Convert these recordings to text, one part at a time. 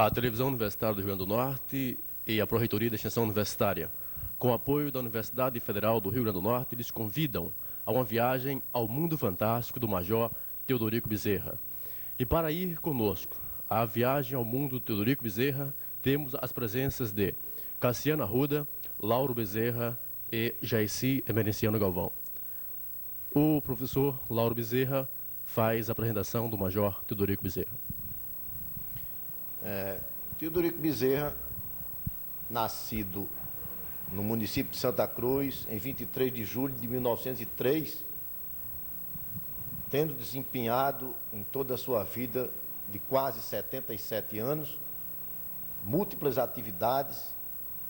A Televisão Universitária do Rio Grande do Norte e a Pró-Reitoria de Extensão Universitária, com o apoio da Universidade Federal do Rio Grande do Norte, lhes convidam a uma viagem ao mundo fantástico do Major Teodorico Bezerra. E para ir conosco à viagem ao mundo do Teodorico Bezerra, temos as presenças de Cassiano Arruda, Lauro Bezerra e Jaeci Emerenciano Galvão. O professor Lauro Bezerra faz a apresentação do Major Teodorico Bezerra. Teodorico Bezerra, nascido no município de Santa Cruz, em 23 de julho de 1903, tendo desempenhado em toda a sua vida de quase 77 anos, múltiplas atividades,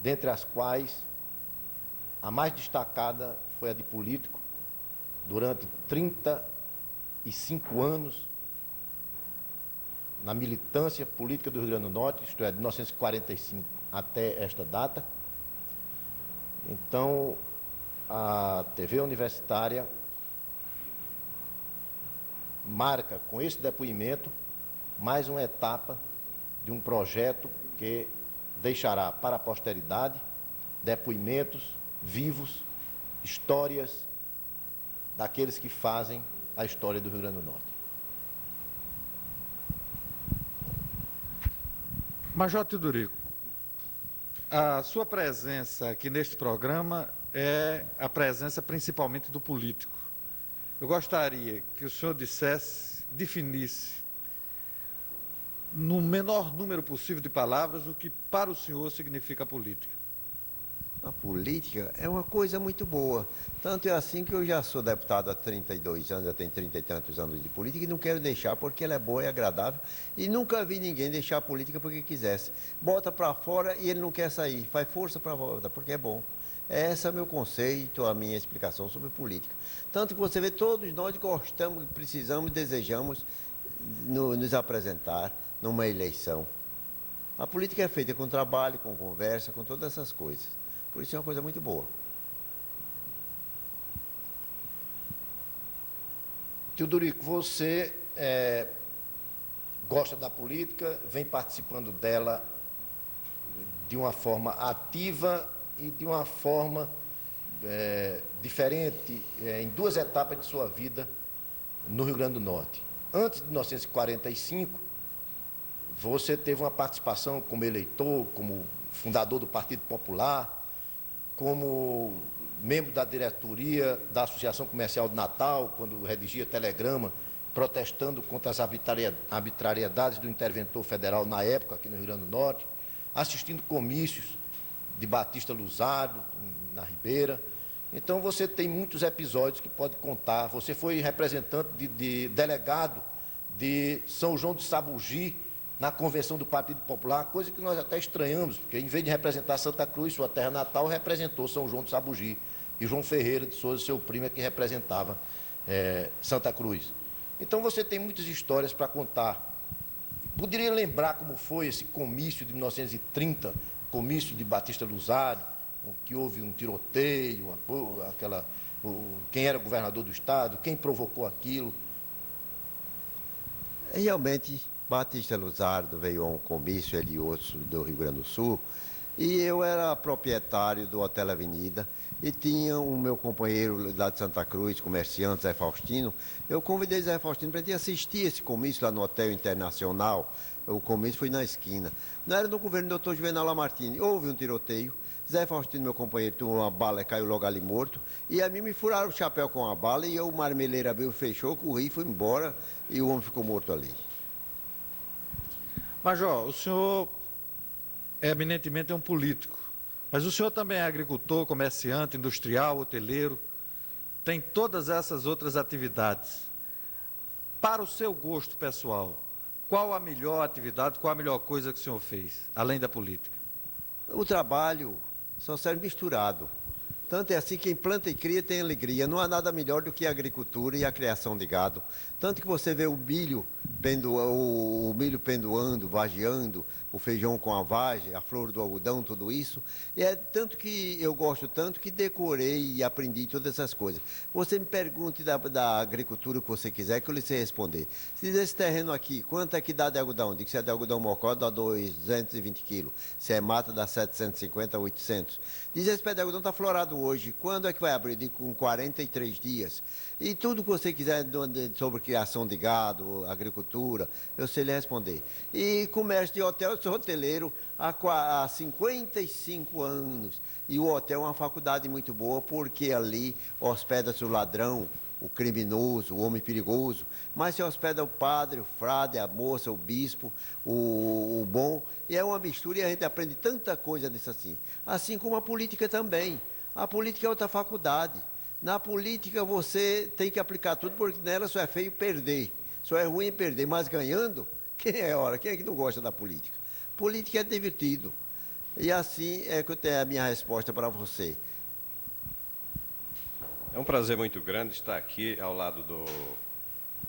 dentre as quais a mais destacada foi a de político, durante 35 anos, na militância política do Rio Grande do Norte, isto é, de 1945 até esta data. Então, a TV universitária marca com esse depoimento mais uma etapa de um projeto que deixará para a posteridade depoimentos vivos, histórias daqueles que fazem a história do Rio Grande do Norte. Major Teodorico, a sua presença aqui neste programa é a presença principalmente do político. Eu gostaria que o senhor definisse, no menor número possível de palavras, o que para o senhor significa política. A política é uma coisa muito boa. Tanto é assim que eu já sou deputado há 32 anos, já tenho 30 e tantos anos de política e não quero deixar porque ela é boa e agradável. E nunca vi ninguém deixar a política porque quisesse. Bota para fora e ele não quer sair. Faz força para volta porque é bom. Esse é o meu conceito, a minha explicação sobre política. Tanto que você vê, todos nós gostamos, precisamos, desejamos nos apresentar numa eleição. A política é feita com trabalho, com conversa, com todas essas coisas. Por isso é uma coisa muito boa. Teodorico, você gosta da política, vem participando dela de uma forma ativa e de uma forma diferente, em duas etapas de sua vida no Rio Grande do Norte. Antes de 1945, você teve uma participação como eleitor, como fundador do Partido Popular, como membro da diretoria da Associação Comercial de Natal, quando redigia telegrama, protestando contra as arbitrariedades do interventor federal na época, aqui no Rio Grande do Norte, assistindo comícios de Batista Luzardo, na Ribeira. Então, você tem muitos episódios que pode contar. Você foi representante de delegado de São João de Sabugi, na convenção do Partido Popular, coisa que nós até estranhamos, porque em vez de representar Santa Cruz, sua terra natal, representou São João de Sabugi. E João Ferreira de Souza, seu primo, é que representava Santa Cruz. Então você tem muitas histórias para contar. Poderia lembrar como foi esse comício de 1930, comício de Batista Luzardo, que houve um tiroteio, quem era governador do estado, quem provocou aquilo? Realmente, Batista Luzardo veio a um comício, ele e outros do Rio Grande do Sul, e eu era proprietário do Hotel Avenida, e tinha o meu companheiro lá de Santa Cruz, comerciante, Zé Faustino. Eu convidei Zé Faustino para ele assistir esse comício lá no Hotel Internacional. O comício foi na esquina. Não era no governo do Dr. Juvenal Lamartine. Houve um tiroteio. Zé Faustino, meu companheiro, tomou uma bala e caiu logo ali morto. E a mim me furaram o chapéu com a bala e o marmeleiro abriu, fechou, corri, fui embora e o homem ficou morto ali. Major, o senhor eminentemente é um político, mas o senhor também é agricultor, comerciante, industrial, hoteleiro, tem todas essas outras atividades. Para o seu gosto pessoal, qual a melhor atividade, qual a melhor coisa que o senhor fez, além da política? O trabalho só serve misturado. Tanto é assim, quem planta e cria tem alegria. Não há nada melhor do que a agricultura e a criação de gado. Tanto que você vê o milho pendoando, vageando, o feijão com a vagem, a flor do algodão, tudo isso. E é tanto que eu gosto tanto que decorei e aprendi todas essas coisas. Você me pergunte da agricultura que você quiser, que eu lhe sei responder. Se diz esse terreno aqui, quanto é que dá de algodão? Diz que se é de algodão mocó, dá 220 quilos. Se é mata, dá 750 a 800. Diz esse pé de algodão está florado hoje. Quando é que vai abrir? Diz com 43 dias. E tudo que você quiser sobre criação de gado, agricultura, eu sei lhe responder. E comércio de hotel, eu sou hoteleiro há 55 anos. E o hotel é uma faculdade muito boa, porque ali hospeda-se o ladrão, o criminoso, o homem perigoso, mas se hospeda o padre, o frade, a moça, o bispo, o bom, e é uma mistura e a gente aprende tanta coisa disso assim. Assim como a política também. A política é outra faculdade. Na política você tem que aplicar tudo, porque nela só é feio perder. Só é ruim perder, mas ganhando, quem é que não gosta da política? Política é divertido. E assim é que eu tenho a minha resposta para você. É um prazer muito grande estar aqui ao lado do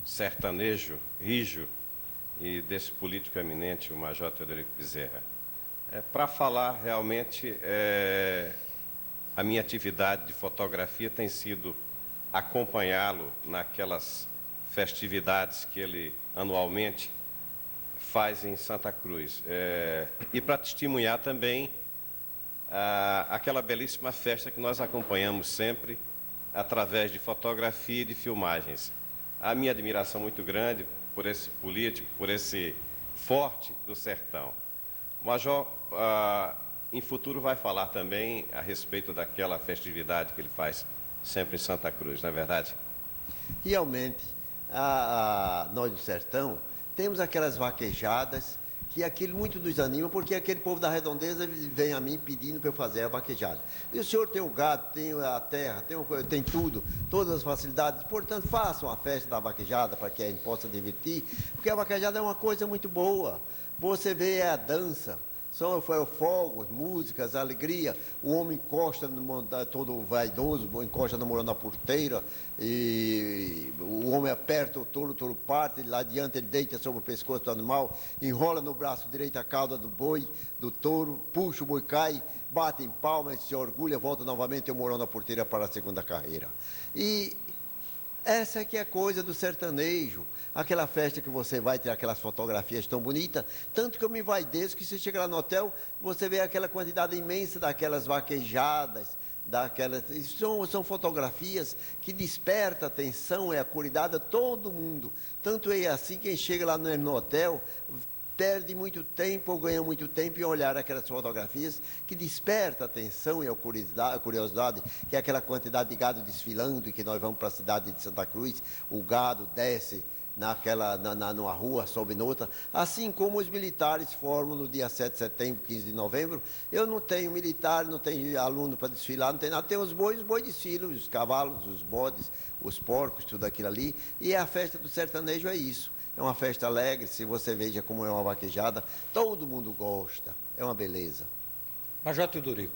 sertanejo rijo e desse político eminente, o Major Teodorico Bezerra. Para falar realmente, a minha atividade de fotografia tem sido acompanhá-lo naquelas festividades que ele anualmente faz em Santa Cruz. E para testemunhar também aquela belíssima festa que nós acompanhamos sempre através de fotografia e de filmagens. A minha admiração muito grande por esse político, por esse forte do sertão. O Major, em futuro, vai falar também a respeito daquela festividade que ele faz sempre em Santa Cruz, não é verdade? Realmente, nós do sertão temos aquelas vaquejadas que aquilo muito nos anima, porque aquele povo da redondeza vem a mim pedindo para eu fazer a vaquejada. E o senhor tem o gado, tem a terra, tem tudo, todas as facilidades, portanto, faça uma festa da vaquejada para que a gente possa divertir, porque a vaquejada é uma coisa muito boa. Você vê a dança, são fogos, músicas, alegria, o homem encosta, todo vaidoso, encosta namorando a porteira, e o homem aperta o touro parte, lá adiante ele deita sobre o pescoço do animal, enrola no braço direito a cauda do boi, do touro, puxa o boi cai, bate em palmas, se orgulha, volta novamente e morando na porteira para a segunda carreira. E essa é que é a coisa do sertanejo, aquela festa que você vai ter aquelas fotografias tão bonitas, tanto que eu me envaideço que você chega lá no hotel, você vê aquela quantidade imensa daquelas vaquejadas, são fotografias que despertam a atenção e a curidade de todo mundo. Tanto é assim, quem chega lá no hotel perde muito tempo ou ganha muito tempo em olhar aquelas fotografias que desperta a atenção e a curiosidade, que é aquela quantidade de gado desfilando, e que nós vamos para a cidade de Santa Cruz, o gado desce numa rua, sobe noutra, assim como os militares formam no dia 7 de setembro, 15 de novembro. Eu não tenho militar, não tenho aluno para desfilar, não tenho nada, tem os bois desfilam, os cavalos, os bodes, os porcos, tudo aquilo ali, e a festa do sertanejo é isso. É uma festa alegre, se você veja como é uma vaquejada, todo mundo gosta, é uma beleza. Major Teodorico,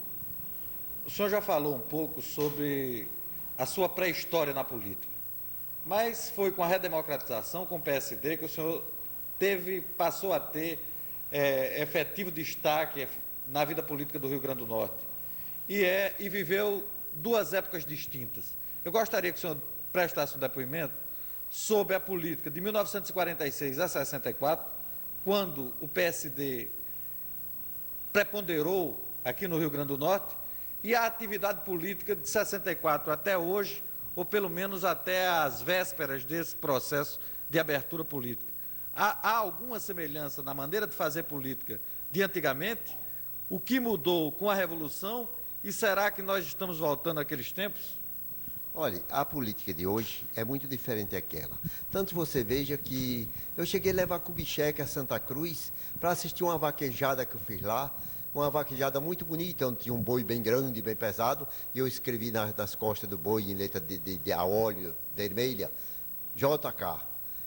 o senhor já falou um pouco sobre a sua pré-história na política, mas foi com a redemocratização, com o PSD, que o senhor passou a ter efetivo destaque na vida política do Rio Grande do Norte, e viveu duas épocas distintas. Eu gostaria que o senhor prestasse um depoimento sobre a política de 1946 a 64, quando o PSD preponderou aqui no Rio Grande do Norte, e a atividade política de 64 até hoje, ou pelo menos até as vésperas desse processo de abertura política. Há alguma semelhança na maneira de fazer política de antigamente? O que mudou com a Revolução? E será que nós estamos voltando àqueles tempos? Olha, a política de hoje é muito diferente daquela. Tanto você veja que eu cheguei a levar Kubitschek a Santa Cruz para assistir uma vaquejada que eu fiz lá, uma vaquejada muito bonita, onde tinha um boi bem grande, bem pesado, e eu escrevi nas costas do boi, em letra de a óleo vermelha, JK.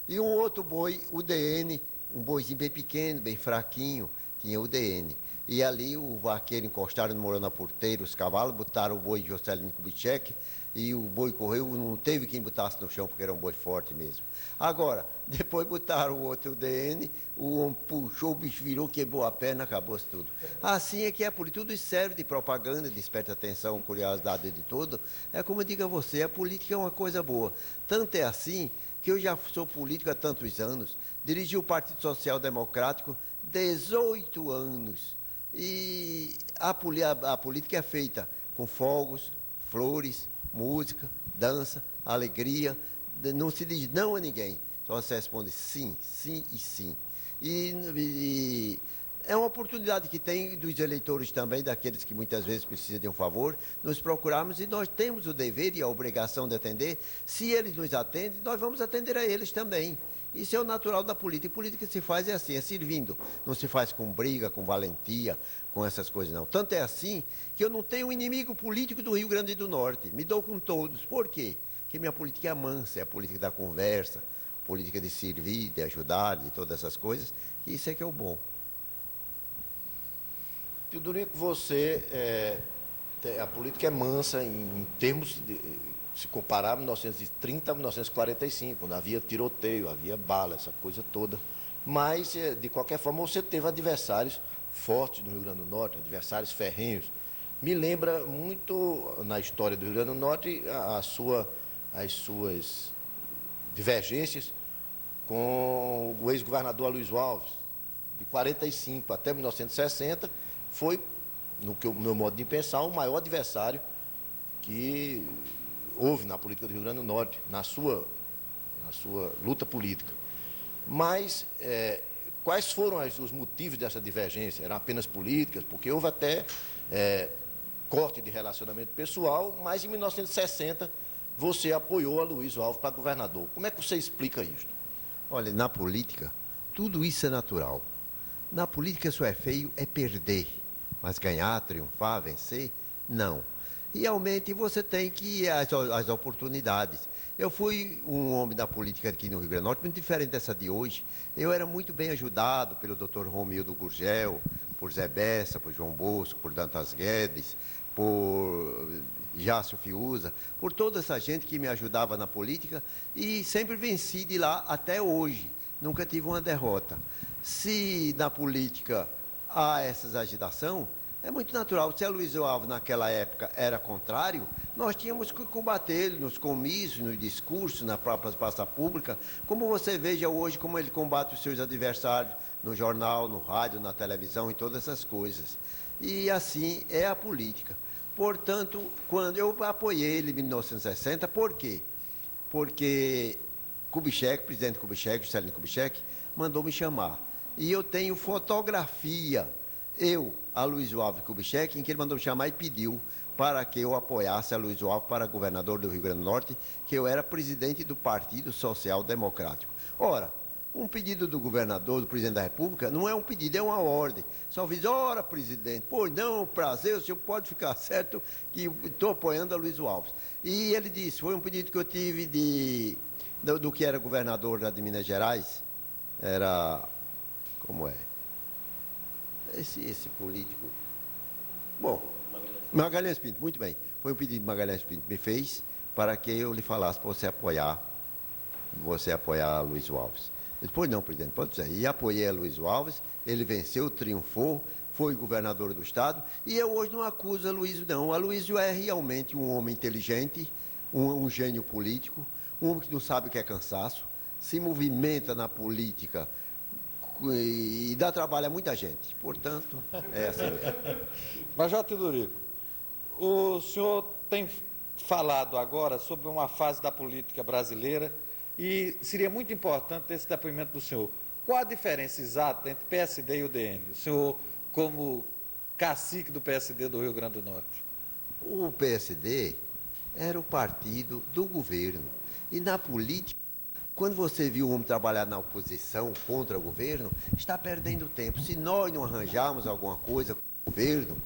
E um outro boi, o DN, um boizinho bem pequeno, bem fraquinho, tinha o DN. e ali o vaqueiro encostaram no Morando na Porteira, os cavalos, botaram o boi de Juscelino Kubitschek, e o boi correu, não teve quem botasse no chão, porque era um boi forte mesmo. Agora, depois botaram o outro DN, o homem puxou, o bicho virou, quebrou a perna, acabou-se tudo. Assim é que é, tudo isso serve de propaganda, desperta atenção, curiosidade de tudo. É como eu digo a você, a política é uma coisa boa. Tanto é assim que eu já sou político há tantos anos, dirigi o Partido Social Democrático 18 anos. E a política é feita com fogos, flores, música, dança, alegria. Não se diz não a ninguém, só se responde sim, sim e sim. E é uma oportunidade que tem dos eleitores também, daqueles que muitas vezes precisam de um favor, nos procurarmos, e nós temos o dever e a obrigação de atender. Se eles nos atendem, nós vamos atender a eles também. Isso é o natural da política. E política se faz é assim, é servindo. Não se faz com briga, com valentia, com essas coisas não. Tanto é assim que eu não tenho um inimigo político do Rio Grande do Norte. Me dou com todos. Por quê? Porque minha política é mansa, é a política da conversa, política de servir, de ajudar, de todas essas coisas. E isso é que é o bom. Teodorico, a política é mansa em termos de, se comparar 1930 a 1945, quando havia tiroteio, havia bala, essa coisa toda. Mas, de qualquer forma, você teve adversários fortes no Rio Grande do Norte, adversários ferrenhos. Me lembra muito, na história do Rio Grande do Norte, as suas divergências com o ex-governador Aloysio Alves. De 45 até 1960, foi, no meu modo de pensar, o maior adversário que houve na política do Rio Grande do Norte, na sua luta política. Mas quais foram os motivos dessa divergência? Eram apenas políticas? Porque houve até corte de relacionamento pessoal, mas em 1960 você apoiou Aloysio Alves para governador. Como é que você explica isso? Olha, na política, tudo isso é natural. Na política só é feio é perder, mas ganhar, triunfar, vencer, não. E realmente você tem que ir às oportunidades. Eu fui um homem da política aqui no Rio Grande do Norte, muito diferente dessa de hoje. Eu era muito bem ajudado pelo Dr. Romildo Gurgel, por Zé Bessa, por João Bosco, por Dantas Guedes, por Jácio Fiuza, por toda essa gente que me ajudava na política, e sempre venci de lá até hoje. Nunca tive uma derrota. Se na política há essa agitação, é muito natural. Se Aloysio Alves naquela época era contrário, nós tínhamos que combater ele nos comícios, nos discursos, na própria praça pública, como você veja hoje como ele combate os seus adversários no jornal, no rádio, na televisão e todas essas coisas. E assim é a política. Portanto, quando eu apoiei ele em 1960, por quê? Porque Kubitschek, presidente Kubitschek, Juscelino Kubitschek, mandou me chamar. E eu tenho fotografia, Aloysio Alves Kubitschek, em que ele mandou me chamar e pediu para que eu apoiasse Aloysio Alves para governador do Rio Grande do Norte, que eu era presidente do Partido Social Democrático. Ora, um pedido do governador, do presidente da República, não é um pedido, é uma ordem. Só diz, ora, presidente, pois não, prazer, o senhor pode ficar certo que estou apoiando Aloysio Alves. E ele disse, foi um pedido que eu tive do que era governador de Minas Gerais, era, como é? Esse político. Bom, Magalhães Pinto, muito bem. Foi um pedido que Magalhães Pinto me fez para que eu lhe falasse para você apoiar Aloysio Alves. Ele disse, pois não, presidente, pode dizer. E apoiei Aloysio Alves, ele venceu, triunfou, foi governador do estado, e eu hoje não acuso Aloysio, não. Aloysio é realmente um homem inteligente, um gênio político, um homem que não sabe o que é cansaço, se movimenta na política e dá trabalho a muita gente. Portanto, é assim mesmo. Major Teodorico, o senhor tem falado agora sobre uma fase da política brasileira e seria muito importante ter esse depoimento do senhor. Qual a diferença exata entre PSD e UDN? O senhor, como cacique do PSD do Rio Grande do Norte. O PSD era o partido do governo. E na política, quando você viu o homem trabalhar na oposição contra o governo, está perdendo tempo. Se nós não arranjarmos alguma coisa com o governo,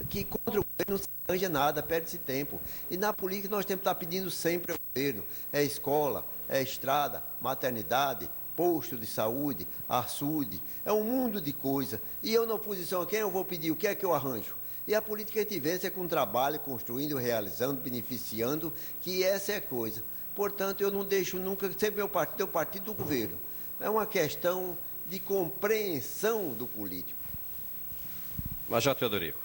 que contra o governo não se arranja nada, perde-se tempo. E na política nós temos que estar pedindo sempre ao governo. É escola, é estrada, maternidade, posto de saúde, açude, é um mundo de coisa. E eu na oposição a quem eu vou pedir? O que é que eu arranjo? E a política a gente vence é com trabalho, construindo, realizando, beneficiando, que essa é a coisa. Portanto, eu não deixo nunca, sempre meu partido é o partido do governo. É uma questão de compreensão do político. Major Teodorico,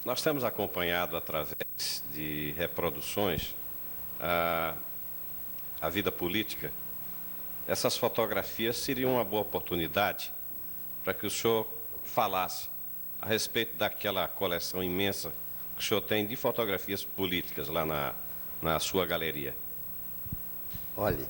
nós temos acompanhado através de reproduções a vida política. Essas fotografias seriam uma boa oportunidade para que o senhor falasse a respeito daquela coleção imensa que o senhor tem de fotografias políticas lá na sua galeria. Olha,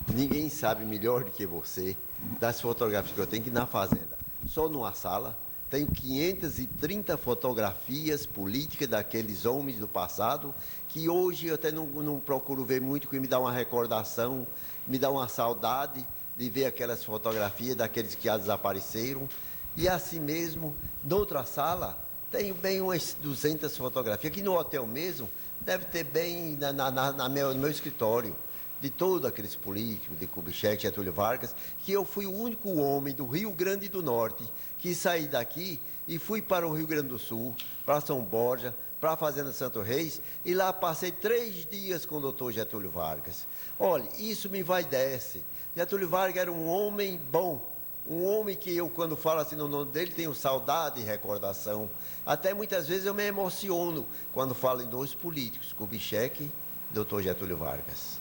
ninguém sabe melhor do que você das fotografias que eu tenho, que na fazenda, só numa sala, tenho 530 fotografias políticas daqueles homens do passado, que hoje eu até não procuro ver muito, porque me dá uma recordação, me dá uma saudade de ver aquelas fotografias daqueles que já desapareceram. E assim mesmo, noutra sala, tenho bem umas 200 fotografias. Aqui no hotel mesmo, deve ter bem no meu escritório, de todos aqueles políticos, de Kubitschek, Getúlio Vargas, que eu fui o único homem do Rio Grande do Norte que saí daqui e fui para o Rio Grande do Sul, para São Borja, para a Fazenda Santo Reis, e lá passei 3 dias com o doutor Getúlio Vargas. Olha, isso me envaidece. Getúlio Vargas era um homem bom, um homem que eu, quando falo assim no nome dele, tenho saudade e recordação. Até muitas vezes eu me emociono quando falo em 2 políticos, Kubitschek e doutor Getúlio Vargas.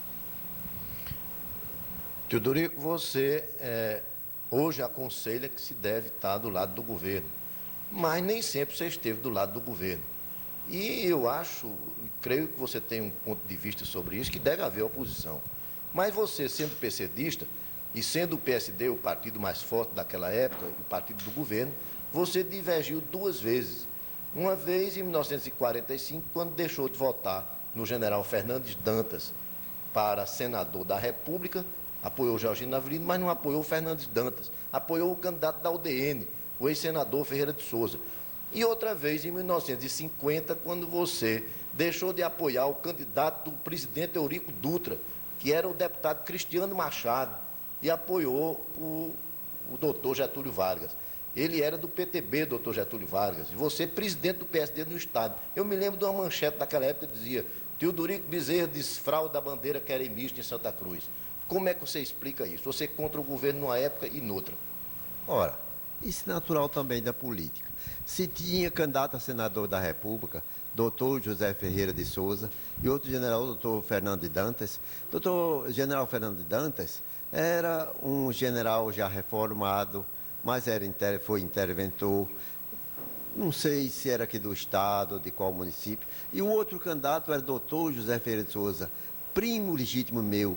Teodorico, você hoje aconselha que se deve estar do lado do governo, mas nem sempre você esteve do lado do governo. E eu creio que você tem um ponto de vista sobre isso, que deve haver oposição. Mas você, sendo PCdista, e sendo o PSD o partido mais forte daquela época, o partido do governo, você divergiu 2 vezes. Uma vez em 1945, quando deixou de votar no general Fernandes Dantas para senador da República, apoiou Georgino Navarino, mas não apoiou Fernandes Dantas, apoiou o candidato da UDN, o ex-senador Ferreira de Souza. E outra vez, em 1950, quando você deixou de apoiar o candidato do presidente Eurico Dutra, que era o deputado Cristiano Machado, e apoiou o doutor Getúlio Vargas. Ele era do PTB, doutor Getúlio Vargas, e você, presidente do PSD no Estado. Eu me lembro de uma manchete daquela época que dizia: Teodorico Bezerra desfrauda a bandeira queremista em Santa Cruz. Como é que você explica isso? Você contra o governo numa época e noutra? Ora, isso é natural também da política. Se tinha candidato a senador da República, doutor José Ferreira de Souza, e outro general, doutor Fernando de Dantas. Doutor general Fernando de Dantas era um general já reformado, mas foi interventor, não sei se era aqui do Estado ou de qual município. E o outro candidato era doutor José Ferreira de Souza, primo legítimo meu.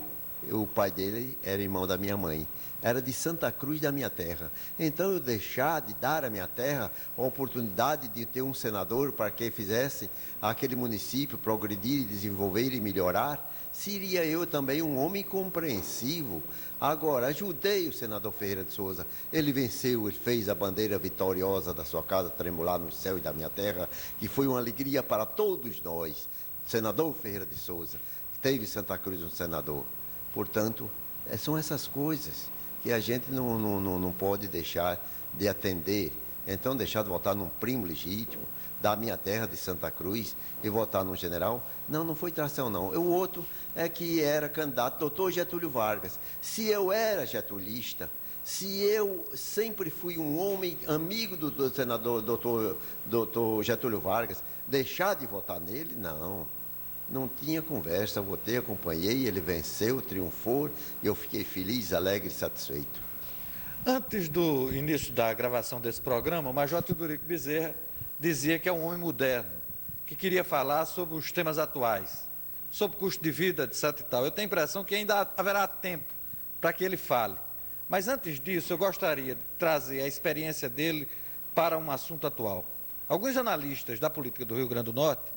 O pai dele era irmão da minha mãe, era de Santa Cruz da minha terra. Então eu deixar de dar à minha terra a oportunidade de ter um senador para que fizesse aquele município progredir, desenvolver e melhorar, seria eu também um homem compreensivo. Agora, ajudei o senador Ferreira de Souza, ele venceu, ele fez a bandeira vitoriosa da sua casa tremular no céu e da minha terra, que foi uma alegria para todos nós. Senador Ferreira de Souza, teve em Santa Cruz um senador. Portanto, são essas coisas que a gente não pode deixar de atender. Então, deixar de votar num primo legítimo da minha terra, de Santa Cruz, e votar num general, não foi tração, não. O outro é que era candidato, doutor Getúlio Vargas. Se eu era getulista, se eu sempre fui um homem amigo do senador doutor Getúlio Vargas, deixar de votar nele, não tinha conversa, votei, acompanhei, ele venceu, triunfou, e eu fiquei feliz, alegre e satisfeito. Antes do início da gravação desse programa, o Major Teodorico Bezerra dizia que é um homem moderno, que queria falar sobre os temas atuais, sobre custo de vida, etc. e tal. Eu tenho a impressão que ainda haverá tempo para que ele fale. Mas antes disso, eu gostaria de trazer a experiência dele para um assunto atual. Alguns analistas da política do Rio Grande do Norte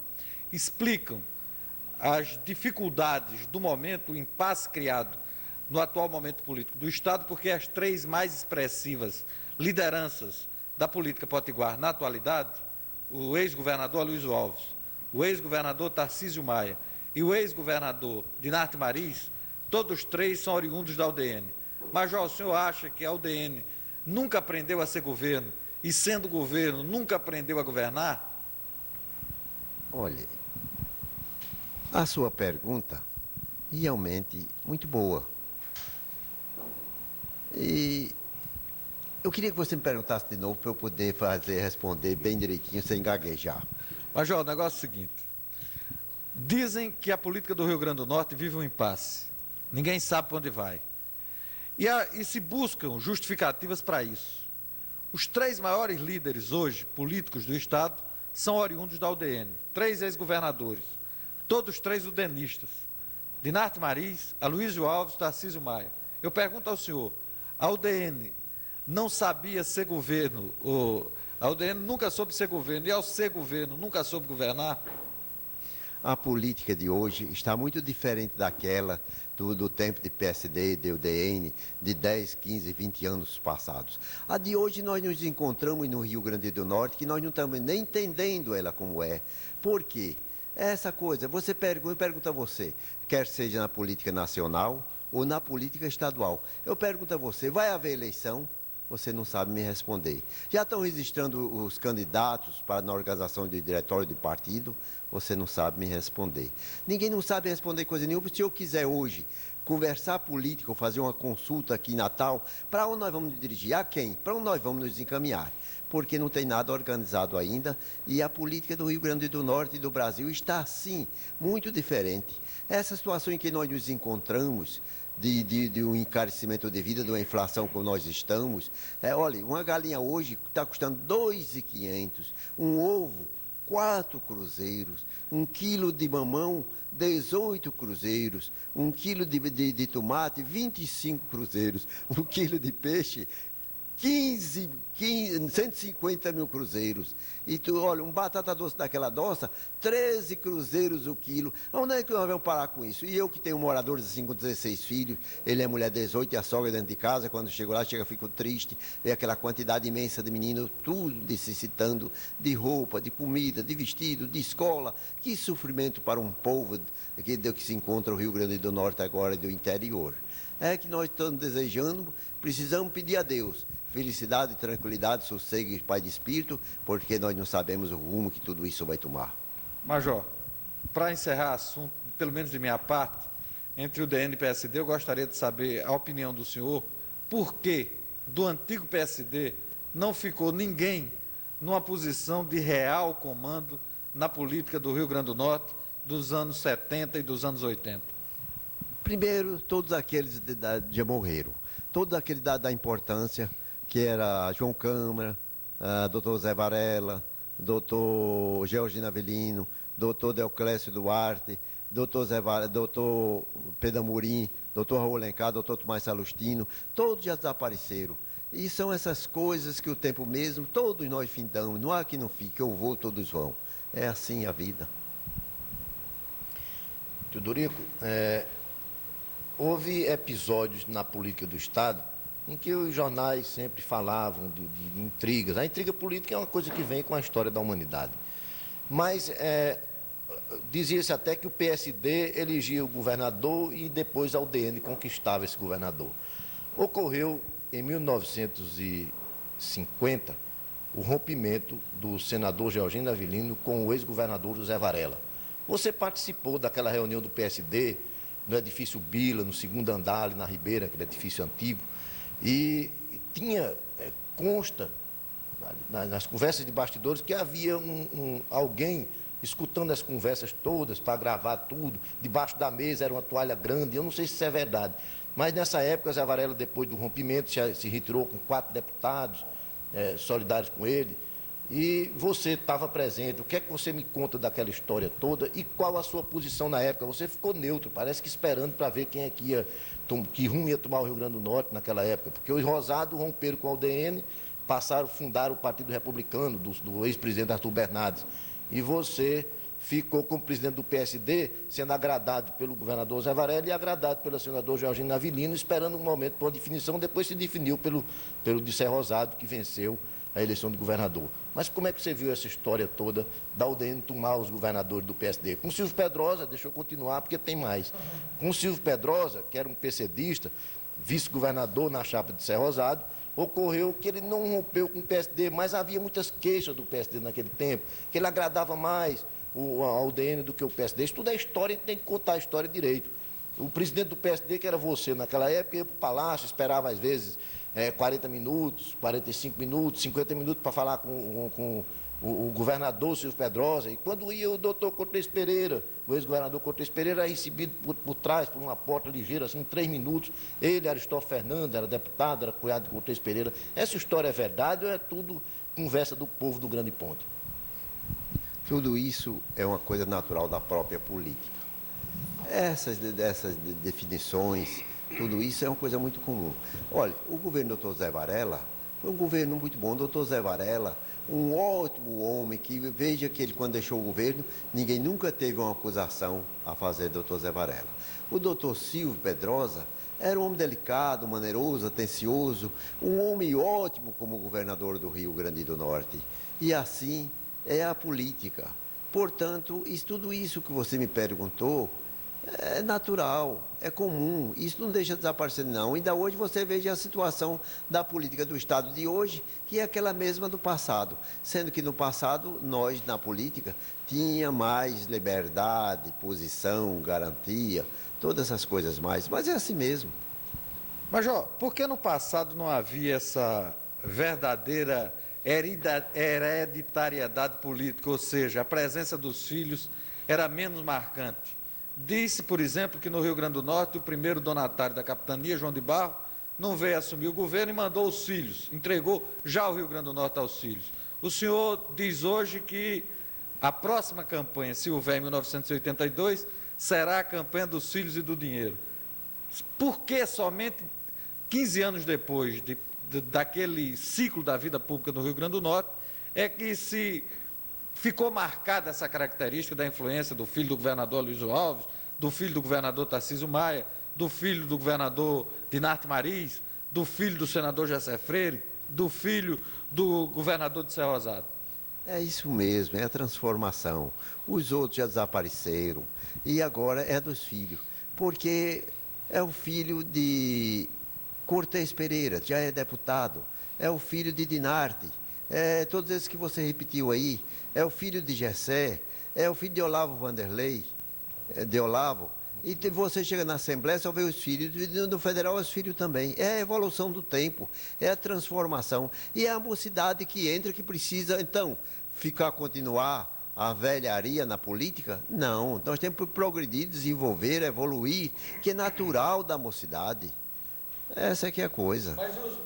explicam as dificuldades do momento, o impasse criado no atual momento político do Estado, porque as 3 mais expressivas lideranças da política potiguar na atualidade, o ex-governador Aloysio Alves, o ex-governador Tarcísio Maia e o ex-governador Dinarte Mariz, todos três são oriundos da UDN. Major, o senhor acha que a UDN nunca aprendeu a ser governo e, sendo governo, nunca aprendeu a governar? Olha, a sua pergunta realmente muito boa. E eu queria que você me perguntasse de novo para eu poder responder bem direitinho, sem gaguejar. Major, o negócio é o seguinte. Dizem que a política do Rio Grande do Norte vive um impasse. Ninguém sabe para onde vai. E se buscam justificativas para isso. Os três maiores líderes hoje, políticos do Estado, são oriundos da UDN. 3 ex-governadores, todos 3 udenistas. Dinarte Mariz, Aloysio Alves, Tarcísio Maia. Eu pergunto ao senhor, a UDN não sabia ser governo, a UDN nunca soube ser governo, e ao ser governo nunca soube governar? A política de hoje está muito diferente daquela do tempo de PSD, de UDN, de 10, 15, 20 anos passados. A de hoje nós nos encontramos no Rio Grande do Norte, que nós não estamos nem entendendo ela como é. Por quê? Essa coisa, pergunta a você, quer seja na política nacional ou na política estadual. Eu pergunto a você, vai haver eleição? Você não sabe me responder. Já estão registrando os candidatos na organização do diretório do partido? Você não sabe me responder. Ninguém não sabe responder coisa nenhuma. Se eu quiser hoje conversar política ou fazer uma consulta aqui em Natal, para onde nós vamos nos dirigir? A quem? Para onde nós vamos nos encaminhar? Porque não tem nada organizado ainda e a política do Rio Grande do Norte e do Brasil está, sim, muito diferente. Essa situação em que nós nos encontramos, de um encarecimento de vida, de uma inflação como nós estamos. Olha, uma galinha hoje está custando 2.500, um ovo, 4 cruzeiros, 1 quilo de mamão, 18 cruzeiros, 1 quilo de tomate, 25 cruzeiros, 1 quilo de peixe, 150 mil cruzeiros. E tu, olha, um batata doce daquela doça, 13 cruzeiros o quilo. Onde é que nós vamos parar com isso? E eu que tenho moradores assim com 16 filhos, ele é mulher 18 e a sogra dentro de casa, quando chego lá, fico triste, vê aquela quantidade imensa de meninos, tudo necessitando de roupa, de comida, de vestido, de escola. Que sofrimento para um povo que se encontra no Rio Grande do Norte agora e do interior. É que nós estamos desejando, precisamos pedir a Deus felicidade, tranquilidade, sossego e paz de espírito, porque nós não sabemos o rumo que tudo isso vai tomar. Major, para encerrar o assunto, pelo menos de minha parte, entre o DN e o PSD, eu gostaria de saber a opinião do senhor, por que do antigo PSD não ficou ninguém numa posição de real comando na política do Rio Grande do Norte dos anos 70 e dos anos 80? Primeiro, todos aqueles já morreram. Todos aqueles da importância, que era João Câmara, doutor Zé Varela, doutor Georgino Avelino, doutor Deoclésio Duarte, doutor Pedro Amorim, doutor Raul Alencar, doutor Tomás Salustino, todos já desapareceram. E são essas coisas que o tempo mesmo, todos nós findamos, não há que não fique, eu vou, todos vão. É assim a vida. Teodorico, houve episódios na política do Estado em que os jornais sempre falavam de intrigas. A intriga política é uma coisa que vem com a história da humanidade. Mas dizia-se até que o PSD elegia o governador e depois a UDN conquistava esse governador. Ocorreu, em 1950, o rompimento do senador Georgino Avelino com o ex-governador José Varela. Você participou daquela reunião do PSD no edifício Bila, no segundo andar, ali na Ribeira, aquele edifício antigo, e consta nas conversas de bastidores que havia alguém escutando as conversas todas para gravar tudo, debaixo da mesa era uma toalha grande, eu não sei se isso é verdade, mas nessa época Zé Varela, depois do rompimento, se retirou com 4 deputados solidários com ele, e você estava presente. O que é que você me conta daquela história toda e qual a sua posição na época? Você ficou neutro, parece que esperando para ver quem é que rumo ia tomar o Rio Grande do Norte naquela época, porque os Rosados romperam com a UDN, fundaram o Partido Republicano do ex-presidente Arthur Bernardes, e você ficou como presidente do PSD, sendo agradado pelo governador Zé Varela e agradado pelo senador Georgino Avelino, esperando um momento para uma definição. Depois se definiu pelo Dissé Rosado, que venceu a eleição de governador. Mas como é que você viu essa história toda da UDN tomar os governadores do PSD? Com o Silvio Pedrosa, deixa eu continuar porque tem mais. Com o Silvio Pedrosa, que era um PCdista, vice-governador na chapa de Serra Rosado, ocorreu que ele não rompeu com o PSD, mas havia muitas queixas do PSD naquele tempo, que ele agradava mais a UDN do que o PSD. Isso tudo é história, a gente tem que contar a história direito. O presidente do PSD, que era você naquela época, ia para o Palácio, esperava às vezes 40 minutos, 45 minutos, 50 minutos para falar com o governador Silvio Pedrosa. E quando ia o doutor Cortes Pereira, o ex-governador Cortes Pereira, era recebido por trás, por uma porta ligeira, assim, em 3 minutos. Ele, Aristóteles Fernandes, era deputado, era cunhado de Cortes Pereira. Essa história é verdade ou é tudo conversa do povo do Grande Ponte? Tudo isso é uma coisa natural da própria política. Essas definições, tudo isso é uma coisa muito comum. Olha, o governo do doutor Zé Varela foi um governo muito bom. O doutor Zé Varela, um ótimo homem, que veja que ele, quando deixou o governo, ninguém nunca teve uma acusação a fazer do doutor Zé Varela. O doutor Silvio Pedrosa era um homem delicado, maneiroso, atencioso, um homem ótimo como governador do Rio Grande do Norte. E assim é a política. Portanto, tudo isso que você me perguntou é natural, é comum, isso não deixa de desaparecer não. Ainda hoje você veja a situação da política do Estado de hoje, que é aquela mesma do passado, sendo que no passado nós, na política, tinha mais liberdade, posição, garantia, todas essas coisas mais, mas é assim mesmo. Major, por que no passado não havia essa verdadeira hereditariedade política, ou seja, a presença dos filhos era menos marcante? Disse, por exemplo, que no Rio Grande do Norte, o primeiro donatário da capitania, João de Barro, não veio assumir o governo e mandou os filhos, entregou já o Rio Grande do Norte aos filhos. O senhor diz hoje que a próxima campanha, se houver em 1982, será a campanha dos filhos e do dinheiro. Por que somente 15 anos depois daquele ciclo da vida pública no Rio Grande do Norte é que se ficou marcada essa característica da influência do filho do governador Aloysio Alves, do filho do governador Tarcísio Maia, do filho do governador Dinarte Mariz, do filho do senador Jessé Freire, do filho do governador de Serra Rosado? É isso mesmo, é a transformação. Os outros já desapareceram e agora é dos filhos, porque é o filho de Cortes Pereira, já é deputado, é o filho de Dinarte, todos esses que você repetiu aí, é o filho de Jessé, é o filho de Olavo Vanderlei, de Olavo, e você chega na Assembleia, só vê os filhos, no Federal os filhos também. É a evolução do tempo, é a transformação, e é a mocidade que entra, que precisa, então, continuar a velharia na política? Não, nós temos que progredir, desenvolver, evoluir, que é natural da mocidade. Essa é que é a coisa.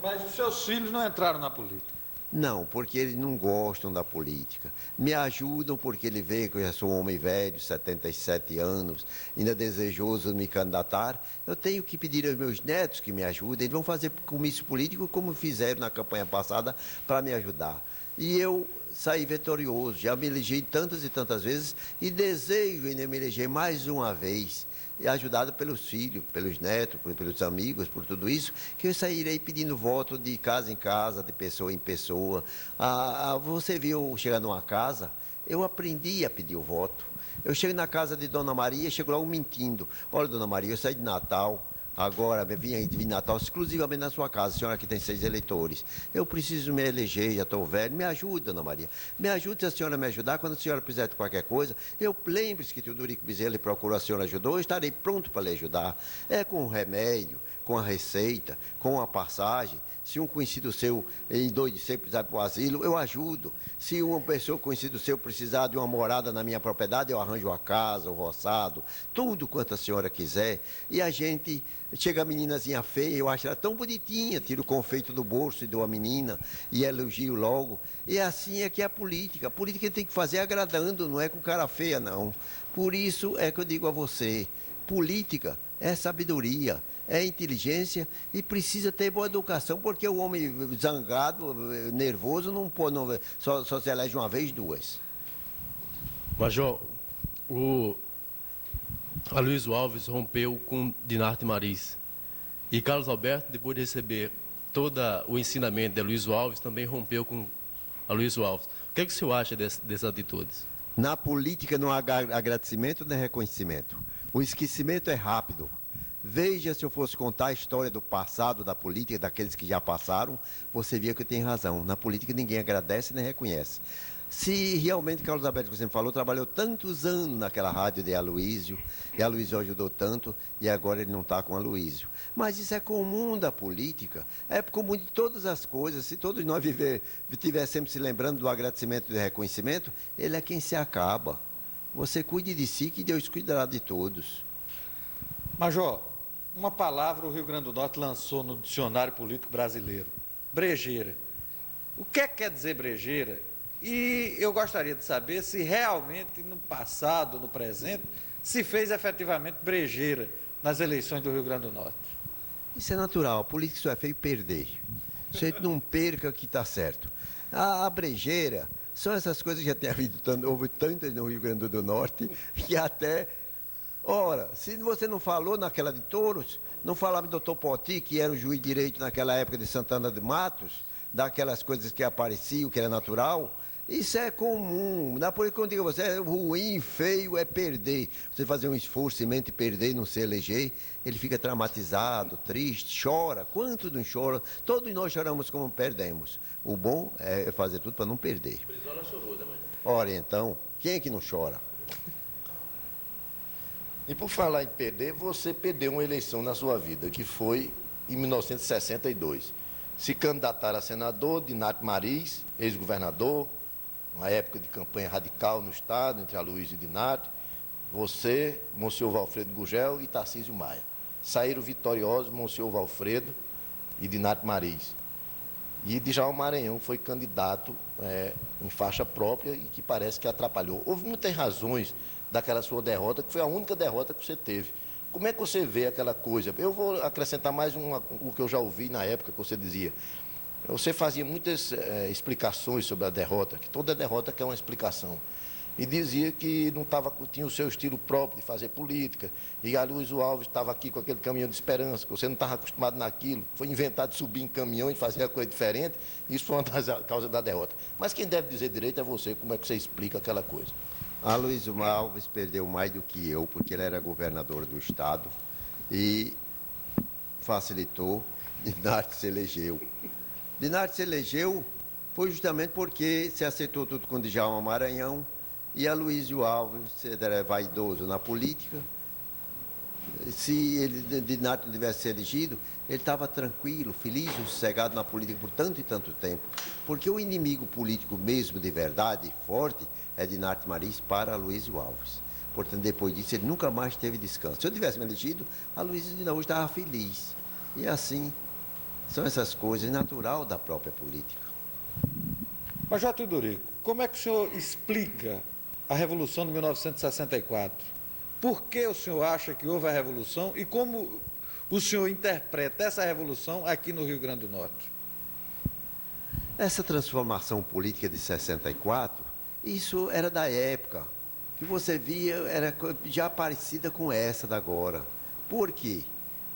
Mas os seus filhos não entraram na política? Não, porque eles não gostam da política. Me ajudam porque ele vê que eu já sou um homem velho, 77 anos, ainda desejoso de me candidatar. Eu tenho que pedir aos meus netos que me ajudem. Eles vão fazer comício político como fizeram na campanha passada para me ajudar. E eu saí vitorioso, já me elegi tantas e tantas vezes e desejo ainda me eleger mais uma vez. E ajudado pelos filhos, pelos netos, pelos amigos, por tudo isso, que eu sairei pedindo voto de casa em casa, de pessoa em pessoa. Você viu chegar numa casa, eu aprendi a pedir o voto. Eu chego na casa de Dona Maria, chego logo mentindo. Olha, Dona Maria, eu saí de Natal, agora vim de Natal exclusivamente na sua casa, a senhora que tem 6 eleitores. Eu preciso me eleger, já estou velho. Me ajude, Dona Maria. Me ajude, se a senhora me ajudar. Quando a senhora precisar de qualquer coisa, eu lembre-se que Teodorico Bezerra lhe procurou, a senhora ajudou, eu estarei pronto para lhe ajudar. É com o remédio, com a receita, com a passagem. Se um conhecido seu endoidecer, precisar para o asilo, eu ajudo. Se uma pessoa conhecida seu precisar de uma morada na minha propriedade, eu arranjo a casa, o roçado, tudo quanto a senhora quiser. E a gente, chega a meninazinha feia, eu acho ela tão bonitinha, tiro o confeito do bolso e dou a menina e elogio logo. E assim é que é a política. A política tem que fazer agradando, não é com cara feia, não. Por isso é que eu digo a você, política é sabedoria, é inteligência e precisa ter boa educação, porque o homem zangado, nervoso, só se elege uma vez, 2. Major, o Aloysio Alves rompeu com Dinarte Mariz. E Carlos Alberto, depois de receber todo o ensinamento de Aloysio Alves, também rompeu com Aloysio Alves. O que é que o senhor acha dessas atitudes? Na política não há agradecimento nem reconhecimento. O esquecimento é rápido. Veja, se eu fosse contar a história do passado da política, daqueles que já passaram, você via que eu tenho razão. Na política ninguém agradece nem reconhece. Se realmente Carlos Alberto, que você me falou, trabalhou tantos anos naquela rádio de Aloysio, e Aloysio ajudou tanto, e agora ele não está com Aloysio. Mas isso é comum da política, é comum de todas as coisas. Se todos nós estivéssemos sempre se lembrando do agradecimento e do reconhecimento, ele é quem se acaba. Você cuide de si, que Deus cuidará de todos. Major, uma palavra o Rio Grande do Norte lançou no dicionário político brasileiro: brejeira. O que quer dizer brejeira? E eu gostaria de saber se realmente no passado, no presente, se fez efetivamente brejeira nas eleições do Rio Grande do Norte. Isso é natural, a política só é feio perder. Se a gente não perca, que está certo. A brejeira são essas coisas que já tem havido, houve tantas no Rio Grande do Norte, que até... Ora, se você não falou naquela de Touros, não falava do Dr. Poti, que era o juiz de direito naquela época de Santana de Matos, daquelas coisas que apareciam, que era natural, isso é comum. Na política, quando eu digo a você, é ruim, feio, é perder. Você fazer um esforço imenso e perder, não se eleger, ele fica traumatizado, triste, chora. Quantos não choram? Todos nós choramos como perdemos. O bom é fazer tudo para não perder. Brizola chorou, né, mãe? Ora, então, quem é que não chora? E por falar em perder, você perdeu uma eleição na sua vida, que foi em 1962. Se candidataram a senador, Dinário Mariz, ex-governador, uma época de campanha radical no Estado, entre Aloysio e Dinário, você, Monsenhor Valfredo Gugel e Tarcísio Maia. Saíram vitoriosos Monsenhor Valfredo e Dinário Mariz. E Djalma Maranhão foi candidato em faixa própria e que parece que atrapalhou. Houve muitas razões daquela sua derrota, que foi a única derrota que você teve. Como é que você vê aquela coisa? Eu vou acrescentar mais o que eu já ouvi na época que você dizia. Você fazia muitas explicações sobre a derrota, que toda derrota quer uma explicação. E dizia que não tinha o seu estilo próprio de fazer política. E Aloysio Alves estava aqui com aquele caminhão de esperança, que você não estava acostumado naquilo. Foi inventado de subir em caminhão e fazer a coisa diferente. Isso foi uma das causas da derrota. Mas quem deve dizer direito é você. Como é que você explica aquela coisa? Aloysio Alves perdeu mais do que eu, porque ele era governador do Estado e facilitou. Dinário se elegeu. Dinário se elegeu foi justamente porque se acertou tudo com Djalma Maranhão e Aloysio Alves era vaidoso na política. Se ele, Dinário não tivesse se elegido, ele estava tranquilo, feliz e sossegado na política por tanto e tanto tempo. Porque o inimigo político mesmo, de verdade, forte, é Dinário Mariz para Aloysio Alves. Portanto, depois disso, ele nunca mais teve descanso. Se eu tivesse me elegido, Aloysio de hoje estava feliz. E assim, são essas coisas natural da própria política. Major Teodorico, como é que o senhor explica a Revolução de 1964? Por que o senhor acha que houve a Revolução e como o senhor interpreta essa Revolução aqui no Rio Grande do Norte? Essa transformação política de 64, isso era da época, que você via, era já parecida com essa da agora. Por quê?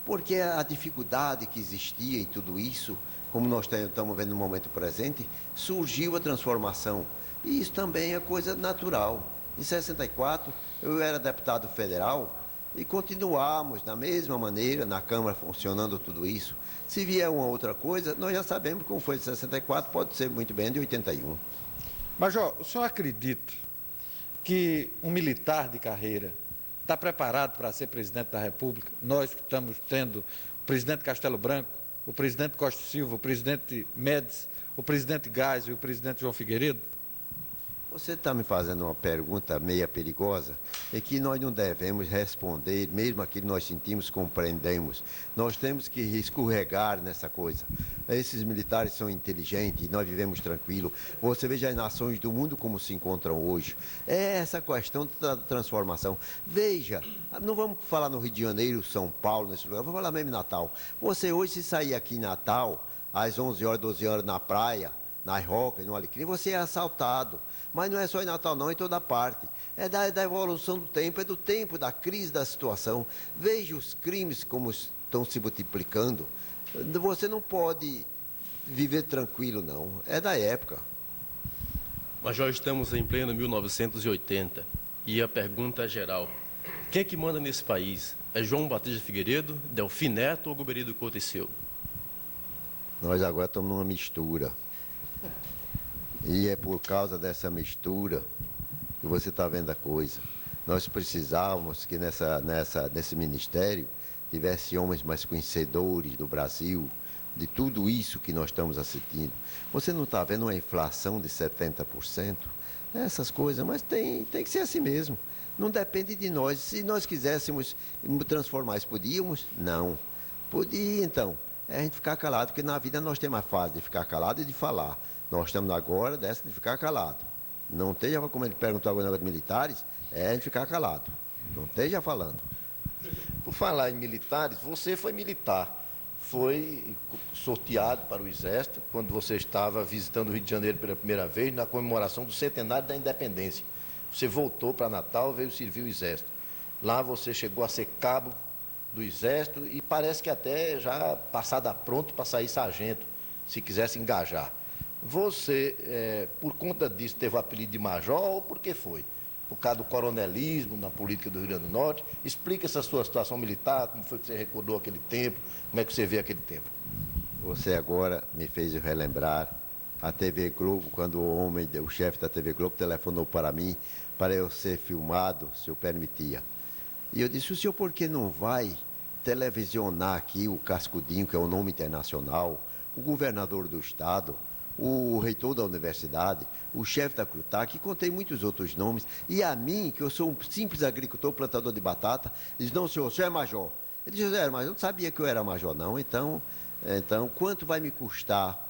Porque a dificuldade que existia em tudo isso, como nós estamos vendo no momento presente, surgiu a transformação. E isso também é coisa natural. Em 64, eu era deputado federal e continuamos da mesma maneira, na Câmara funcionando tudo isso. Se vier uma outra coisa, nós já sabemos como foi de 64, pode ser muito bem de 81. Major, o senhor acredita que um militar de carreira está preparado para ser presidente da República? Nós que estamos tendo o presidente Castelo Branco, o presidente Costa Silva, o presidente Médici, o presidente Gás e o presidente João Figueiredo? Você está me fazendo uma pergunta meia perigosa, e que nós não devemos responder, mesmo aquilo que nós sentimos, compreendemos. Nós temos que escorregar nessa coisa. Esses militares são inteligentes, nós vivemos tranquilo. Você veja as nações do mundo como se encontram hoje. É essa questão da transformação. Veja, não vamos falar no Rio de Janeiro, São Paulo, nesse lugar, vamos falar mesmo em Natal. Você hoje, se sair aqui em Natal, às 11 horas, 12 horas na praia, nas rocas, no Alecrim, você é assaltado. Mas não é só em Natal, não, em toda parte. É da evolução do tempo, é do tempo, da crise da situação. Veja os crimes como estão se multiplicando. Você não pode viver tranquilo, não. É da época. Major, estamos em pleno 1980 e a pergunta é geral. Quem é que manda nesse país? É João Batista Figueiredo, Delfim Neto ou Goberido Couto e Seu? Nós agora estamos numa mistura. E é por causa dessa mistura que você está vendo a coisa. Nós precisávamos que nesse ministério tivesse homens mais conhecedores do Brasil, de tudo isso que nós estamos assistindo. Você não está vendo uma inflação de 70%? Essas coisas, mas tem que ser assim mesmo. Não depende de nós. Se nós quiséssemos transformar isso, podíamos? Não. Podia, então. É a gente ficar calado, porque na vida nós temos a fase de ficar calado e de falar. Nós estamos agora dessa de ficar calado. Não esteja, como ele perguntou agora nos militares, é a gente ficar calado. Não esteja falando. Por falar em militares, você foi militar. Foi sorteado para o Exército quando você estava visitando o Rio de Janeiro pela primeira vez, na comemoração do centenário da independência. Você voltou para Natal, veio servir o Exército. Lá você chegou a ser cabo do Exército e parece que até já passada pronto para sair sargento, se quisesse engajar. Você, por conta disso, teve o apelido de major ou por que foi? Por causa do coronelismo na política do Rio Grande do Norte? Explica essa sua situação militar, como foi que você recordou aquele tempo, como é que você vê aquele tempo? Você agora me fez relembrar a TV Globo, quando o chefe da TV Globo telefonou para mim para eu ser filmado, se eu permitia. E eu disse, o senhor por que não vai televisionar aqui o Cascudinho, que é o nome internacional, o governador do estado, o reitor da universidade, o chefe da CRUTAC, e contei muitos outros nomes. E a mim, que eu sou um simples agricultor, plantador de batata, disse, não, senhor, o senhor é major. Ele disse, mas eu não sabia que eu era major, não. Então quanto vai me custar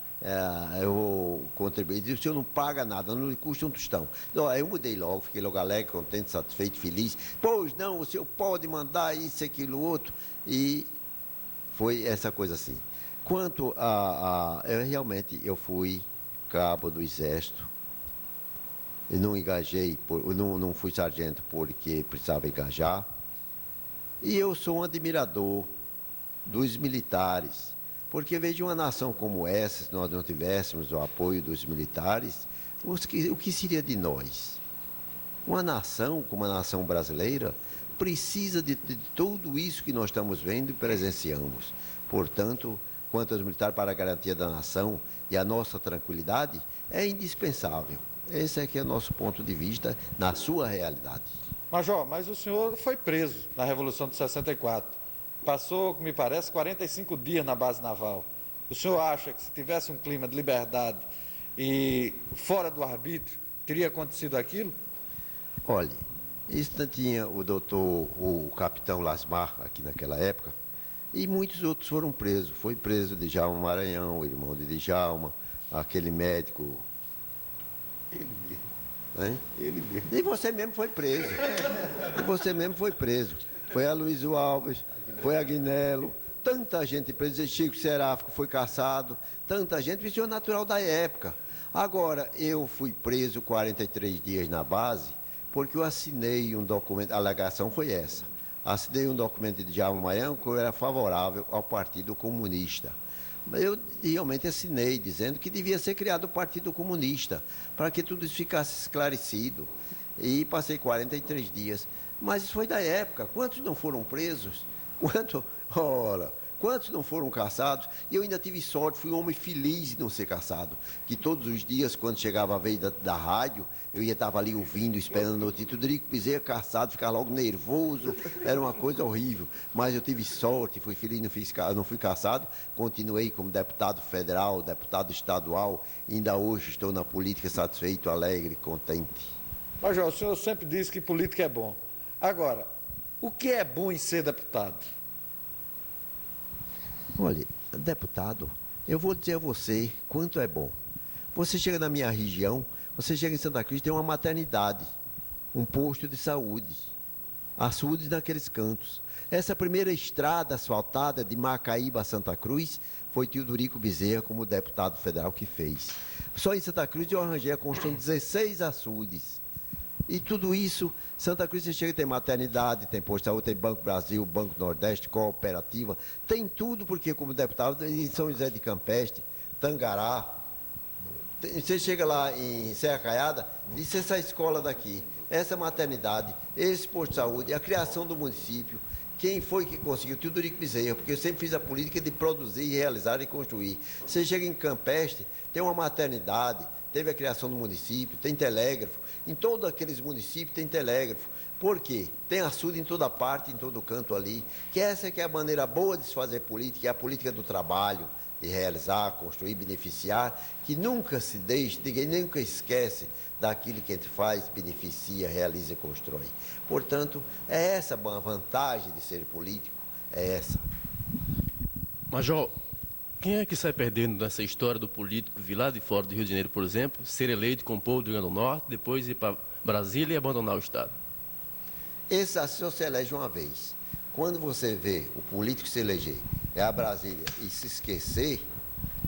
eu contribuir? Ele disse, o senhor não paga nada, não lhe custa um tostão. Então, aí eu mudei logo, fiquei logo alegre, contente, satisfeito, feliz. Pois não, o senhor pode mandar isso, aquilo, outro. E foi essa coisa assim. Quanto realmente eu fui cabo do Exército e não engajei, não fui sargento porque precisava engajar. E eu sou um admirador dos militares, porque veja, uma nação como essa, se nós não tivéssemos o apoio dos militares, o que seria de nós? Uma nação como a nação brasileira precisa de tudo isso que nós estamos vendo e presenciamos. Portanto, quanto aos militares para a garantia da nação e a nossa tranquilidade, é indispensável. Esse é que é o nosso ponto de vista na sua realidade. Major, mas o senhor foi preso na Revolução de 64. Passou, me parece, 45 dias na base naval. O senhor acha que se tivesse um clima de liberdade e fora do arbítrio, teria acontecido aquilo? Olha, isso tinha o capitão Lasmar aqui naquela época, e muitos outros foram presos. Foi preso Djalma Maranhão, o irmão de Djalma, aquele médico. Ele mesmo. Hein? Ele mesmo. E você mesmo foi preso. Foi Aloysio Alves, foi Aguinello, tanta gente presa. Chico Seráfico foi caçado, tanta gente, isso é natural da época. Agora, eu fui preso 43 dias na base, porque eu assinei um documento, a alegação foi essa. Assinei um documento de Djalma Maranhão que eu era favorável ao Partido Comunista. Eu realmente assinei dizendo que devia ser criado o Partido Comunista, para que tudo isso ficasse esclarecido. E passei 43 dias. Mas isso foi da época. Quantos não foram presos? Quantos não foram caçados? E eu ainda tive sorte, fui um homem feliz de não ser caçado. Que todos os dias, quando chegava a vez da rádio, eu ia estar ali ouvindo, esperando a notícia. Tudorico Bezerra caçado, ficava logo nervoso, era uma coisa horrível. Mas eu tive sorte, fui feliz, não fui caçado. Continuei como deputado federal, deputado estadual. Ainda hoje estou na política satisfeito, alegre, contente. Major, o senhor sempre disse que política é bom. Agora, o que é bom em ser deputado? Olha, deputado, eu vou dizer a você quanto é bom. Você chega na minha região, você chega em Santa Cruz, tem uma maternidade, um posto de saúde, açudes naqueles cantos. Essa primeira estrada asfaltada de Macaíba a Santa Cruz foi Teodorico Bezerra como deputado federal que fez. Só em Santa Cruz eu arranjei a construção de 16 açudes. E tudo isso, Santa Cruz, você chega, tem maternidade, tem posto de saúde, tem Banco Brasil, Banco Nordeste, cooperativa, tem tudo, porque como deputado em São José de Campestre, Tangará, Você chega lá em Serra Caiada, diz essa escola daqui, essa maternidade, esse posto de saúde, a criação do município. Quem foi que conseguiu? Teodorico Bezerra, porque eu sempre fiz a política de produzir, realizar e construir. Você chega em Campestre, tem uma maternidade, teve a criação do município, tem telégrafo. Em todos aqueles municípios tem telégrafo. Por quê? Tem açude em toda parte, em todo canto ali. Que essa que é a maneira boa de se fazer política, é a política do trabalho, de realizar, construir, beneficiar, que nunca se deixe, ninguém nunca esquece daquilo que a gente faz, beneficia, realiza e constrói. Portanto, é essa a vantagem de ser político, é essa. Major, quem é que sai perdendo nessa história do político vir lá de fora do Rio de Janeiro, por exemplo, ser eleito com o povo do Rio Grande do Norte, depois ir para Brasília e abandonar o Estado? Esse assim só se elege uma vez. Quando você vê o político se eleger a Brasília e se esquecer,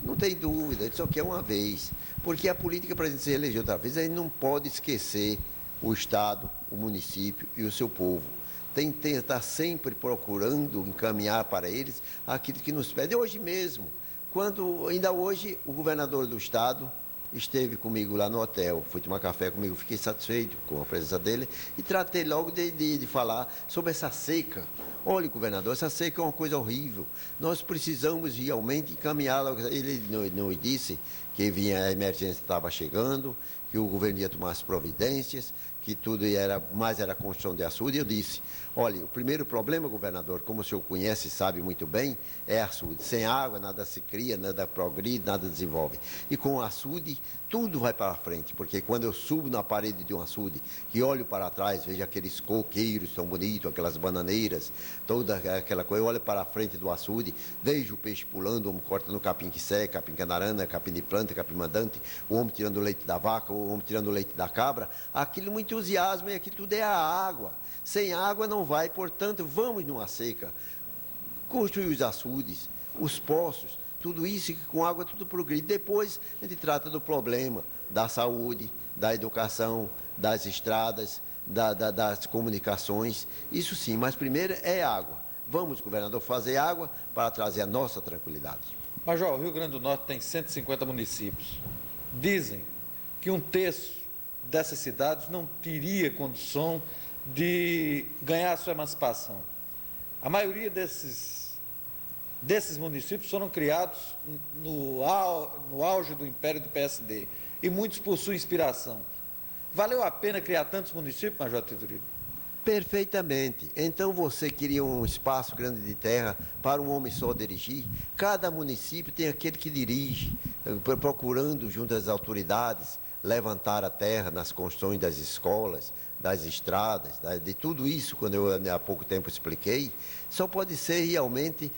não tem dúvida, ele só quer uma vez. Porque a política, para a gente se eleger outra vez, a gente não pode esquecer o Estado, o município e o seu povo. Tem que estar sempre procurando encaminhar para eles aquilo que nos pedem. Hoje mesmo, ainda hoje, o governador do Estado esteve comigo lá no hotel, foi tomar café comigo, fiquei satisfeito com a presença dele e tratei logo de falar sobre essa seca. Olha, governador, essa seca é uma coisa horrível. Nós precisamos realmente encaminhá-la. Ele nos disse que a emergência estava chegando, que o governo ia tomar as providências, que tudo era a construção de açude. E eu disse, olha, o primeiro problema, governador, como o senhor conhece e sabe muito bem, é açude. Sem água, nada se cria, nada progride, nada desenvolve. E com o açude, tudo vai para frente, porque quando eu subo na parede de um açude, que olho para trás, vejo aqueles coqueiros tão bonitos, aquelas bananeiras, toda aquela coisa, eu olho para a frente do açude, vejo o peixe pulando, o homem cortando capim que seca, capim canarana, capim de planta, capim mandante, o homem tirando o leite da vaca, o homem tirando o leite da cabra, aquilo me entusiasma e aquilo tudo é a água. Sem água não vai, portanto, vamos numa seca, construir os açudes, os poços, tudo isso que com água tudo progride. Depois a gente trata do problema da saúde, da educação, das estradas, das comunicações, isso sim, mas primeiro é água. Vamos, governador, fazer água para trazer a nossa tranquilidade. Major, o Rio Grande do Norte tem 150 municípios. Dizem que um terço dessas cidades não teria condição de ganhar a sua emancipação. A maioria desses municípios foram criados no auge do império do PSD e muitos possuem inspiração. Valeu a pena criar tantos municípios, Major Teodorico? Perfeitamente. Então você queria um espaço grande de terra para um homem só dirigir? Cada município tem aquele que dirige, procurando junto às autoridades levantar a terra nas construções das escolas, das estradas, de tudo isso, quando eu há pouco tempo expliquei, só pode ser realmente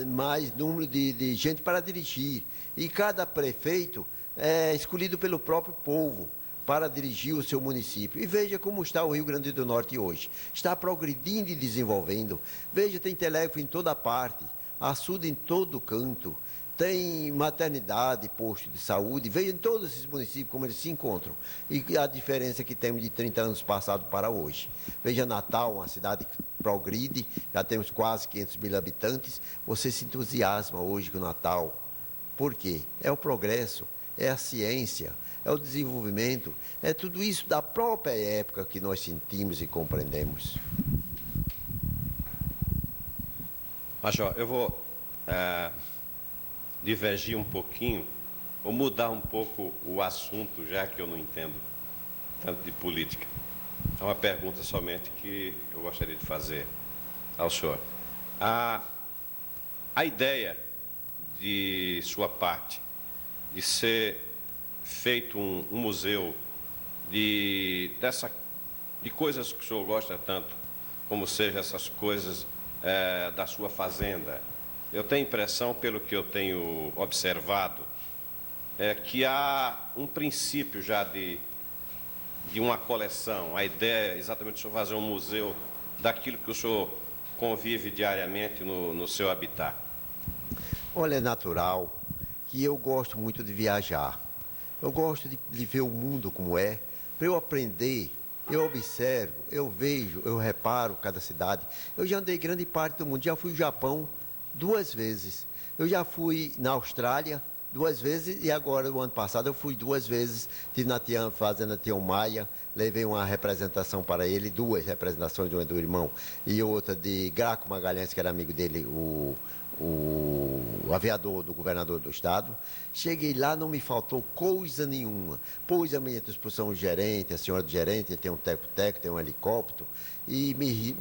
mais número de gente para dirigir. E cada prefeito é escolhido pelo próprio povo para dirigir o seu município. E veja como está o Rio Grande do Norte hoje. Está progredindo e desenvolvendo. Veja, tem telégrafo em toda parte, açude em todo canto, tem maternidade, posto de saúde. Veja em todos esses municípios como eles se encontram. E a diferença que temos de 30 anos passados para hoje. Veja Natal, uma cidade que progride, já temos quase 500 mil habitantes. Você se entusiasma hoje com o Natal. Por quê? É o progresso, é a ciência, é o desenvolvimento, é tudo isso da própria época que nós sentimos e compreendemos. Major, eu vou divergir um pouquinho, ou mudar um pouco o assunto, já que eu não entendo tanto de política. É uma pergunta somente que eu gostaria de fazer ao senhor. A ideia de sua parte de ser feito um museu de coisas que o senhor gosta tanto, como seja essas coisas da sua fazenda. Eu tenho a impressão, pelo que eu tenho observado, que há um princípio já de uma coleção. A ideia é exatamente o senhor fazer um museu daquilo que o senhor convive diariamente no seu habitat. Olha, é natural que eu gosto muito de viajar. Eu gosto de ver o mundo como é. Para eu aprender, eu observo, eu vejo, eu reparo cada cidade. Eu já andei grande parte do mundo. Já fui ao Japão 2 vezes. Eu já fui na Austrália 2 vezes, e agora, o ano passado, eu fui 2 vezes, estive na fazenda Tião Maia, levei uma representação para ele, 2 representações, uma do irmão e outra de Graco Magalhães, que era amigo dele, o aviador do governador do estado. Cheguei lá, não me faltou coisa nenhuma. Pus a minha disposição o gerente, a senhora do gerente, tem um teco-teco, tem um helicóptero, e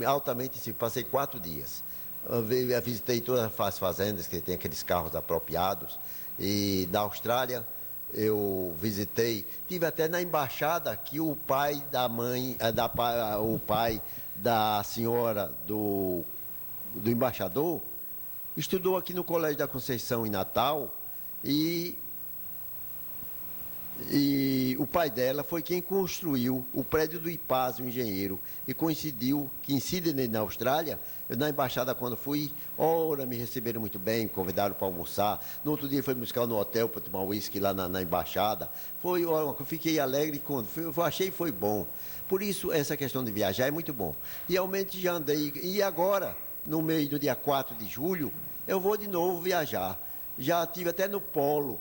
altamente, passei 4 dias. Eu visitei todas as fazendas que tem aqueles carros apropriados, e da Austrália eu visitei, tive até na embaixada que o pai da mãe, o pai da senhora do embaixador estudou aqui no Colégio da Conceição em Natal, e o pai dela foi quem construiu o prédio do IPAS, o engenheiro, e coincidiu que em Sydney, na Austrália, eu na embaixada quando fui, me receberam muito bem, me convidaram para almoçar, no outro dia foi me buscar no hotel para tomar uísque lá na embaixada, eu fiquei alegre quando achei que foi bom. Por isso, essa questão de viajar é muito bom. E realmente já andei, e agora, no meio do dia 4 de julho, eu vou de novo viajar. Já estive até no Polo.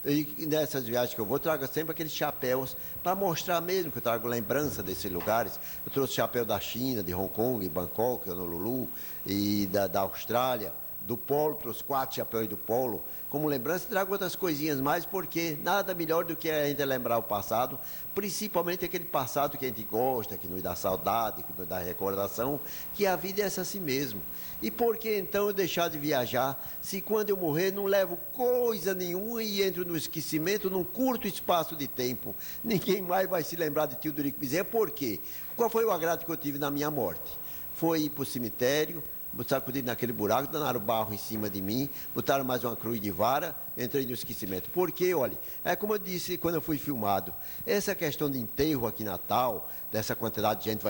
E nessas viagens que eu vou, trago sempre aqueles chapéus para mostrar mesmo que eu trago lembrança desses lugares. Eu trouxe chapéu da China, de Hong Kong, Bangkok, Honolulu, e da Austrália. Do Polo, trouxe 4 chapéus do Polo. Como lembrança, trago outras coisinhas mais, porque nada melhor do que a gente lembrar o passado, principalmente aquele passado que a gente gosta, que nos dá saudade, que nos dá recordação, que a vida é essa assim mesmo. E por que então eu deixar de viajar, se quando eu morrer não levo coisa nenhuma e entro no esquecimento num curto espaço de tempo? Ninguém mais vai se lembrar de Teodorico Bezerra. Por quê? Qual foi o agrado que eu tive na minha morte? Foi ir para o cemitério, sacudido naquele buraco, danaram barro em cima de mim, botaram mais uma cruz de vara, entrei no esquecimento. Porque, olha, é como eu disse quando eu fui filmado, essa questão de enterro aqui em Natal, dessa quantidade de gente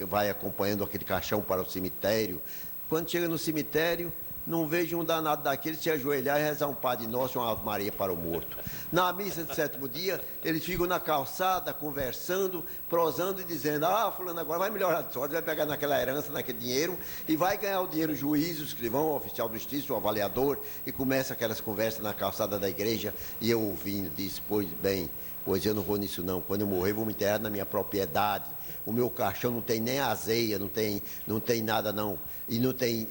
vai acompanhando aquele caixão para o cemitério, quando chega no cemitério, não vejo um danado daquele se ajoelhar e rezar um Padre Nosso e uma Ave Maria para o morto. Na missa de 7º dia, eles ficam na calçada, conversando, prosando e dizendo, fulano agora vai melhorar de sorte, vai pegar naquela herança, naquele dinheiro, e vai ganhar o dinheiro o juiz, o escrivão, o oficial do justiça, o avaliador, e começa aquelas conversas na calçada da igreja, e eu ouvindo, disse, pois eu não vou nisso não, quando eu morrer vou me enterrar na minha propriedade, o meu caixão não tem nem azeia, não tem nada não, e não tem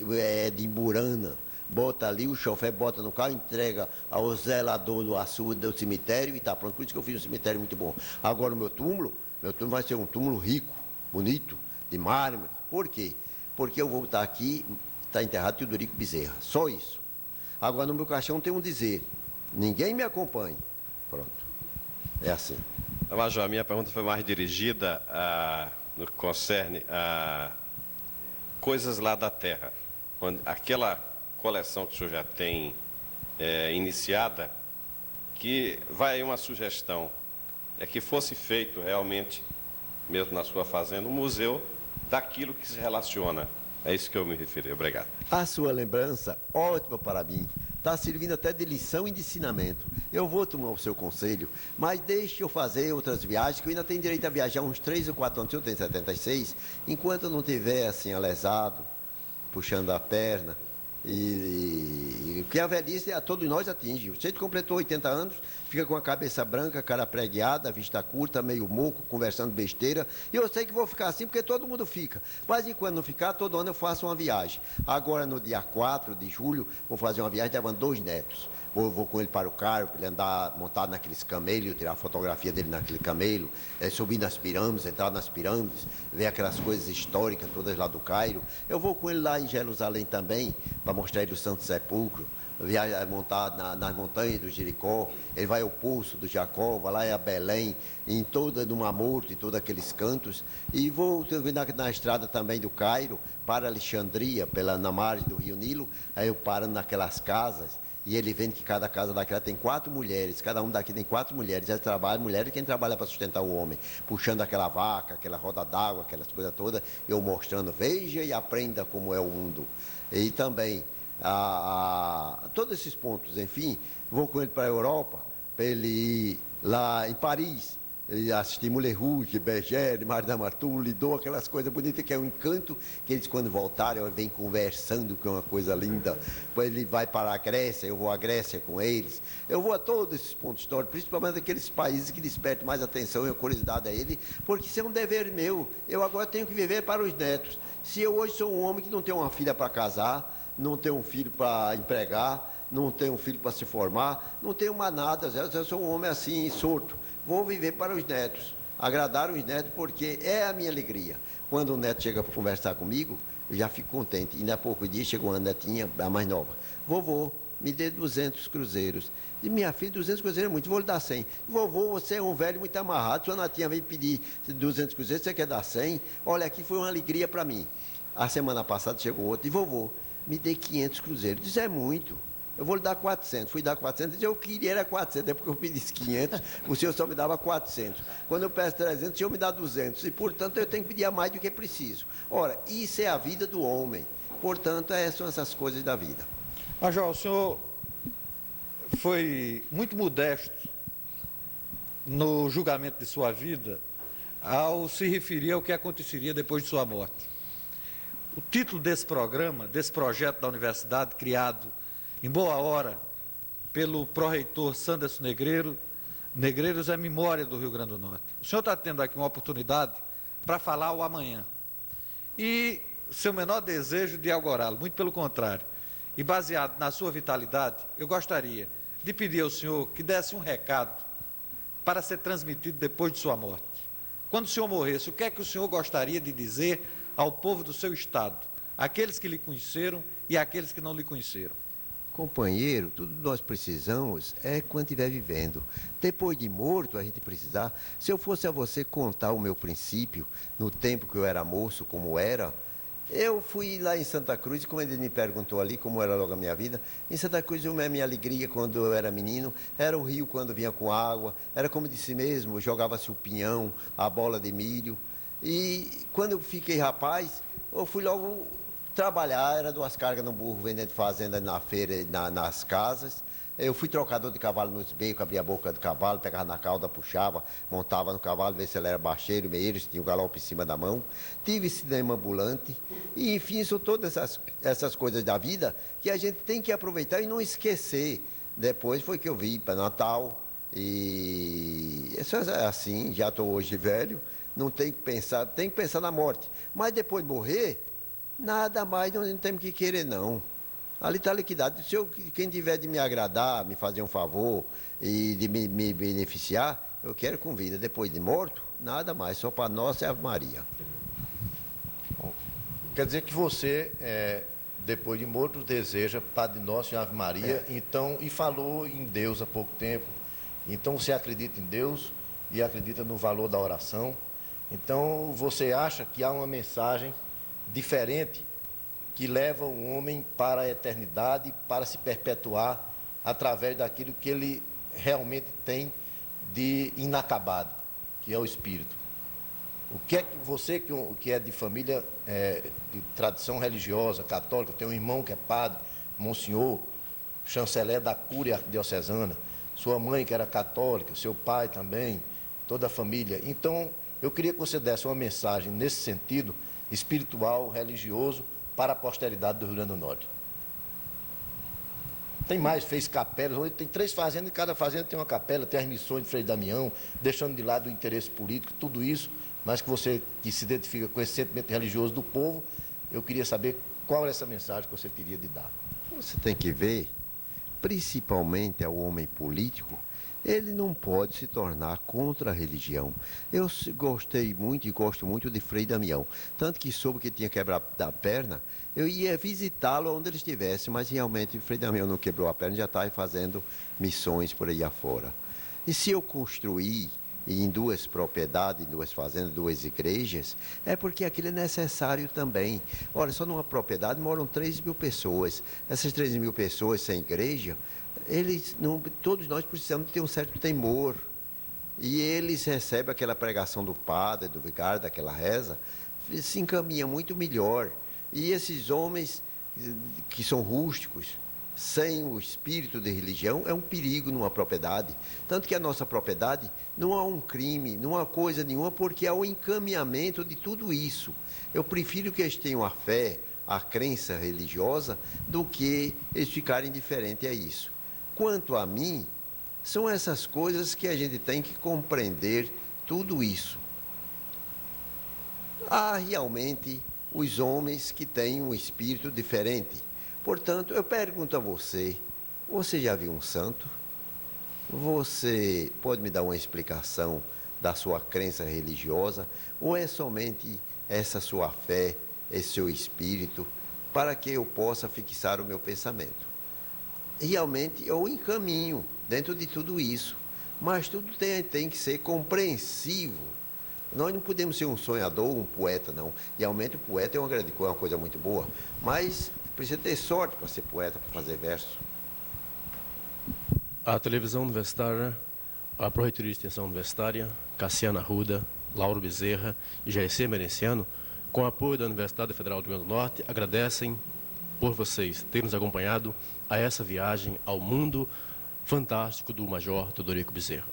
de imburana, bota ali, o chofer bota no carro, entrega ao zelador do açude do cemitério e está pronto. Por isso que eu fiz um cemitério muito bom. Agora o meu túmulo vai ser um túmulo rico, bonito, de mármore. Por quê? Porque eu vou estar aqui, está enterrado Teodorico Bezerra, só isso. Agora no meu caixão tem um dizer, ninguém me acompanhe. Pronto, é assim. Major, a minha pergunta foi mais dirigida no que concerne a coisas lá da terra, onde aquela coleção que o senhor já tem iniciada, que vai uma sugestão, é que fosse feito realmente, mesmo na sua fazenda, um museu daquilo que se relaciona. É isso que eu me referi. Obrigado. A sua lembrança, ótima para mim, está servindo até de lição e de ensinamento. Eu vou tomar o seu conselho, mas deixe eu fazer outras viagens, que eu ainda tenho direito a viajar uns 3 ou 4 anos, eu tenho 76, enquanto eu não estiver assim, alesado, puxando a perna, porque a velhice a todos nós atinge. Você completou 80 anos, fica com a cabeça branca, cara pregueada, vista curta, meio moco, conversando besteira. E eu sei que vou ficar assim, porque todo mundo fica. Mas enquanto não ficar, todo ano eu faço uma viagem. Agora, no dia 4 de julho, vou fazer uma viagem levando 2 netos. Vou com ele para o Cairo, para ele andar montado naqueles camelos, tirar a fotografia dele naquele camelo, subir nas pirâmides, entrar nas pirâmides, ver aquelas coisas históricas todas lá do Cairo. Eu vou com ele lá em Jerusalém também, para mostrar ele o Santo Sepulcro, montado nas montanhas do Jericó. Ele vai ao Poço do Jacó, vai lá a Belém, no Mar Morto, em todos aqueles cantos. E vou na estrada também do Cairo, para Alexandria, na margem do Rio Nilo, aí eu parando naquelas casas. E ele vendo que cada casa daquela tem 4 mulheres, cada um daqui tem 4 mulheres. Eles trabalham, mulher é quem trabalha para sustentar o homem, puxando aquela vaca, aquela roda d'água, aquelas coisas todas, eu mostrando, veja e aprenda como é o mundo. E também, todos esses pontos, enfim, vou com ele para a Europa, para ele ir lá em Paris, E assisti Moulin Rouge, Bergère, Mar da Martú, Lido, aquelas coisas bonitas que é um encanto, que eles quando voltarem vêm conversando, que é uma coisa linda. Depois ele vai para a Grécia, eu vou à Grécia com eles. Eu vou a todos esses pontos históricos, principalmente aqueles países que despertam mais atenção e a curiosidade a ele, porque isso é um dever meu. Eu agora tenho que viver para os netos. Se eu hoje sou um homem que não tem uma filha para casar, não tenho um filho para empregar, não tenho um filho para se formar, não tenho mais nada, eu sou um homem assim, solto. Vou viver para os netos, agradar os netos, porque é a minha alegria. Quando o neto chega para conversar comigo, eu já fico contente. Ainda há pouco dia chegou uma netinha, a mais nova. Vovô, me dê 200 cruzeiros. E minha filha, 200 cruzeiros é muito, vou lhe dar 100. Vovô, você é um velho muito amarrado, sua netinha veio pedir 200 cruzeiros, você quer dar 100? Olha, aqui foi uma alegria para mim. A semana passada chegou outro, e vovô, me dê 500 cruzeiros. Isso é muito. Eu vou lhe dar 400. Fui dar 400, eu queria era 400, é porque eu pedisse 500, o senhor só me dava 400. Quando eu peço 300, o senhor me dá 200. E, portanto, eu tenho que pedir a mais do que preciso. Ora, isso é a vida do homem. Portanto, são essas coisas da vida. Major, o senhor foi muito modesto no julgamento de sua vida ao se referir ao que aconteceria depois de sua morte. O título desse programa, desse projeto da universidade, criado em boa hora pelo pró-reitor Sanderson Negreiros, é Memória do Rio Grande do Norte. O senhor está tendo aqui uma oportunidade para falar o amanhã. E seu menor desejo de algorá-lo, muito pelo contrário. E baseado na sua vitalidade, eu gostaria de pedir ao senhor que desse um recado para ser transmitido depois de sua morte. Quando o senhor morresse, o que é que o senhor gostaria de dizer ao povo do seu estado, aqueles que lhe conheceram e aqueles que não lhe conheceram? Companheiro, tudo que nós precisamos é quando estiver vivendo. Depois de morto, a gente precisar. Se eu fosse a você contar o meu princípio, no tempo que eu era moço, como era, eu fui lá em Santa Cruz, e como ele me perguntou ali como era logo a minha vida, em Santa Cruz a minha alegria quando eu era menino, era o rio quando vinha com água, era como disse mesmo, jogava-se o pinhão, a bola de milho. E quando eu fiquei rapaz, eu fui logo trabalhar, era 2 cargas no burro, vendendo fazenda na feira, nas casas. Eu fui trocador de cavalo nos becos, abria a boca do cavalo, pegava na cauda, puxava, montava no cavalo, ver se ele era baixeiro, meieiro, se tinha o galope em cima da mão. Tive cinema ambulante. E, enfim, são todas essas coisas da vida que a gente tem que aproveitar e não esquecer. Depois foi que eu vim para Natal. E isso é assim, já estou hoje velho, não tem que pensar na morte. Mas depois de morrer, nada mais, não temos que querer, não. Ali está liquidado. Quem tiver de me agradar, me fazer um favor e de me beneficiar, eu quero com vida. Depois de morto, nada mais. Só para nós é Ave Maria. Bom, quer dizer que você, depois de morto, deseja Padre Nosso e Ave Maria, então, e falou em Deus há pouco tempo. Então, você acredita em Deus e acredita no valor da oração. Então, você acha que há uma mensagem diferente que leva o homem para a eternidade, para se perpetuar através daquilo que ele realmente tem de inacabado, que é o Espírito. O que é que você, que é de família de tradição religiosa, católica, tem um irmão que é padre, monsenhor, chanceler da Cúria Arquidiocesana, sua mãe que era católica, seu pai também, toda a família. Então, eu queria que você desse uma mensagem nesse sentido, espiritual, religioso, para a posteridade do Rio Grande do Norte. Tem mais, fez capelas, onde tem 3 fazendas, e cada fazenda tem uma capela, tem as missões de Frei Damião, deixando de lado o interesse político, tudo isso, mas que você que se identifica com esse sentimento religioso do povo, eu queria saber qual é essa mensagem que você teria de dar. Você tem que ver, principalmente ao homem político, ele não pode se tornar contra a religião. Eu gostei muito e gosto muito de Frei Damião. Tanto que soube que tinha quebrado a perna, eu ia visitá-lo onde ele estivesse, mas realmente Frei Damião não quebrou a perna, já está fazendo missões por aí afora. E se eu construir em 2 propriedades, 2 fazendas, 2 igrejas, é porque aquilo é necessário também. Olha, só numa propriedade moram 3.000 pessoas. Essas 3.000 pessoas sem igreja, todos nós precisamos ter um certo temor. E eles recebem aquela pregação do padre, do vigário, daquela reza, se encaminha muito melhor. E esses homens que são rústicos, sem o espírito de religião é um perigo numa propriedade. Tanto que a nossa propriedade não há um crime, não há coisa nenhuma, porque há o encaminhamento de tudo isso. Eu prefiro que eles tenham a fé, a crença religiosa, do que eles ficarem indiferentes a isso. Quanto a mim, são essas coisas que a gente tem que compreender tudo isso. Há realmente os homens que têm um espírito diferente. Portanto, eu pergunto a você, você já viu um santo? Você pode me dar uma explicação da sua crença religiosa? Ou é somente essa sua fé, esse seu espírito, para que eu possa fixar o meu pensamento? Realmente eu encaminho dentro de tudo isso, mas tudo tem que ser compreensivo. Nós não podemos ser um sonhador, um poeta, não. Realmente o poeta é uma coisa muito boa, mas precisa ter sorte para ser poeta, para fazer verso. A televisão universitária, a Pró-Reitoria de Extensão Universitária, Cassiana Arruda, Lauro Bezerra e Jaircê Merenciano, com o apoio da Universidade Federal do Rio Grande do Norte, agradecem por vocês terem nos acompanhado a essa viagem ao mundo fantástico do Major Teodorico Bezerra.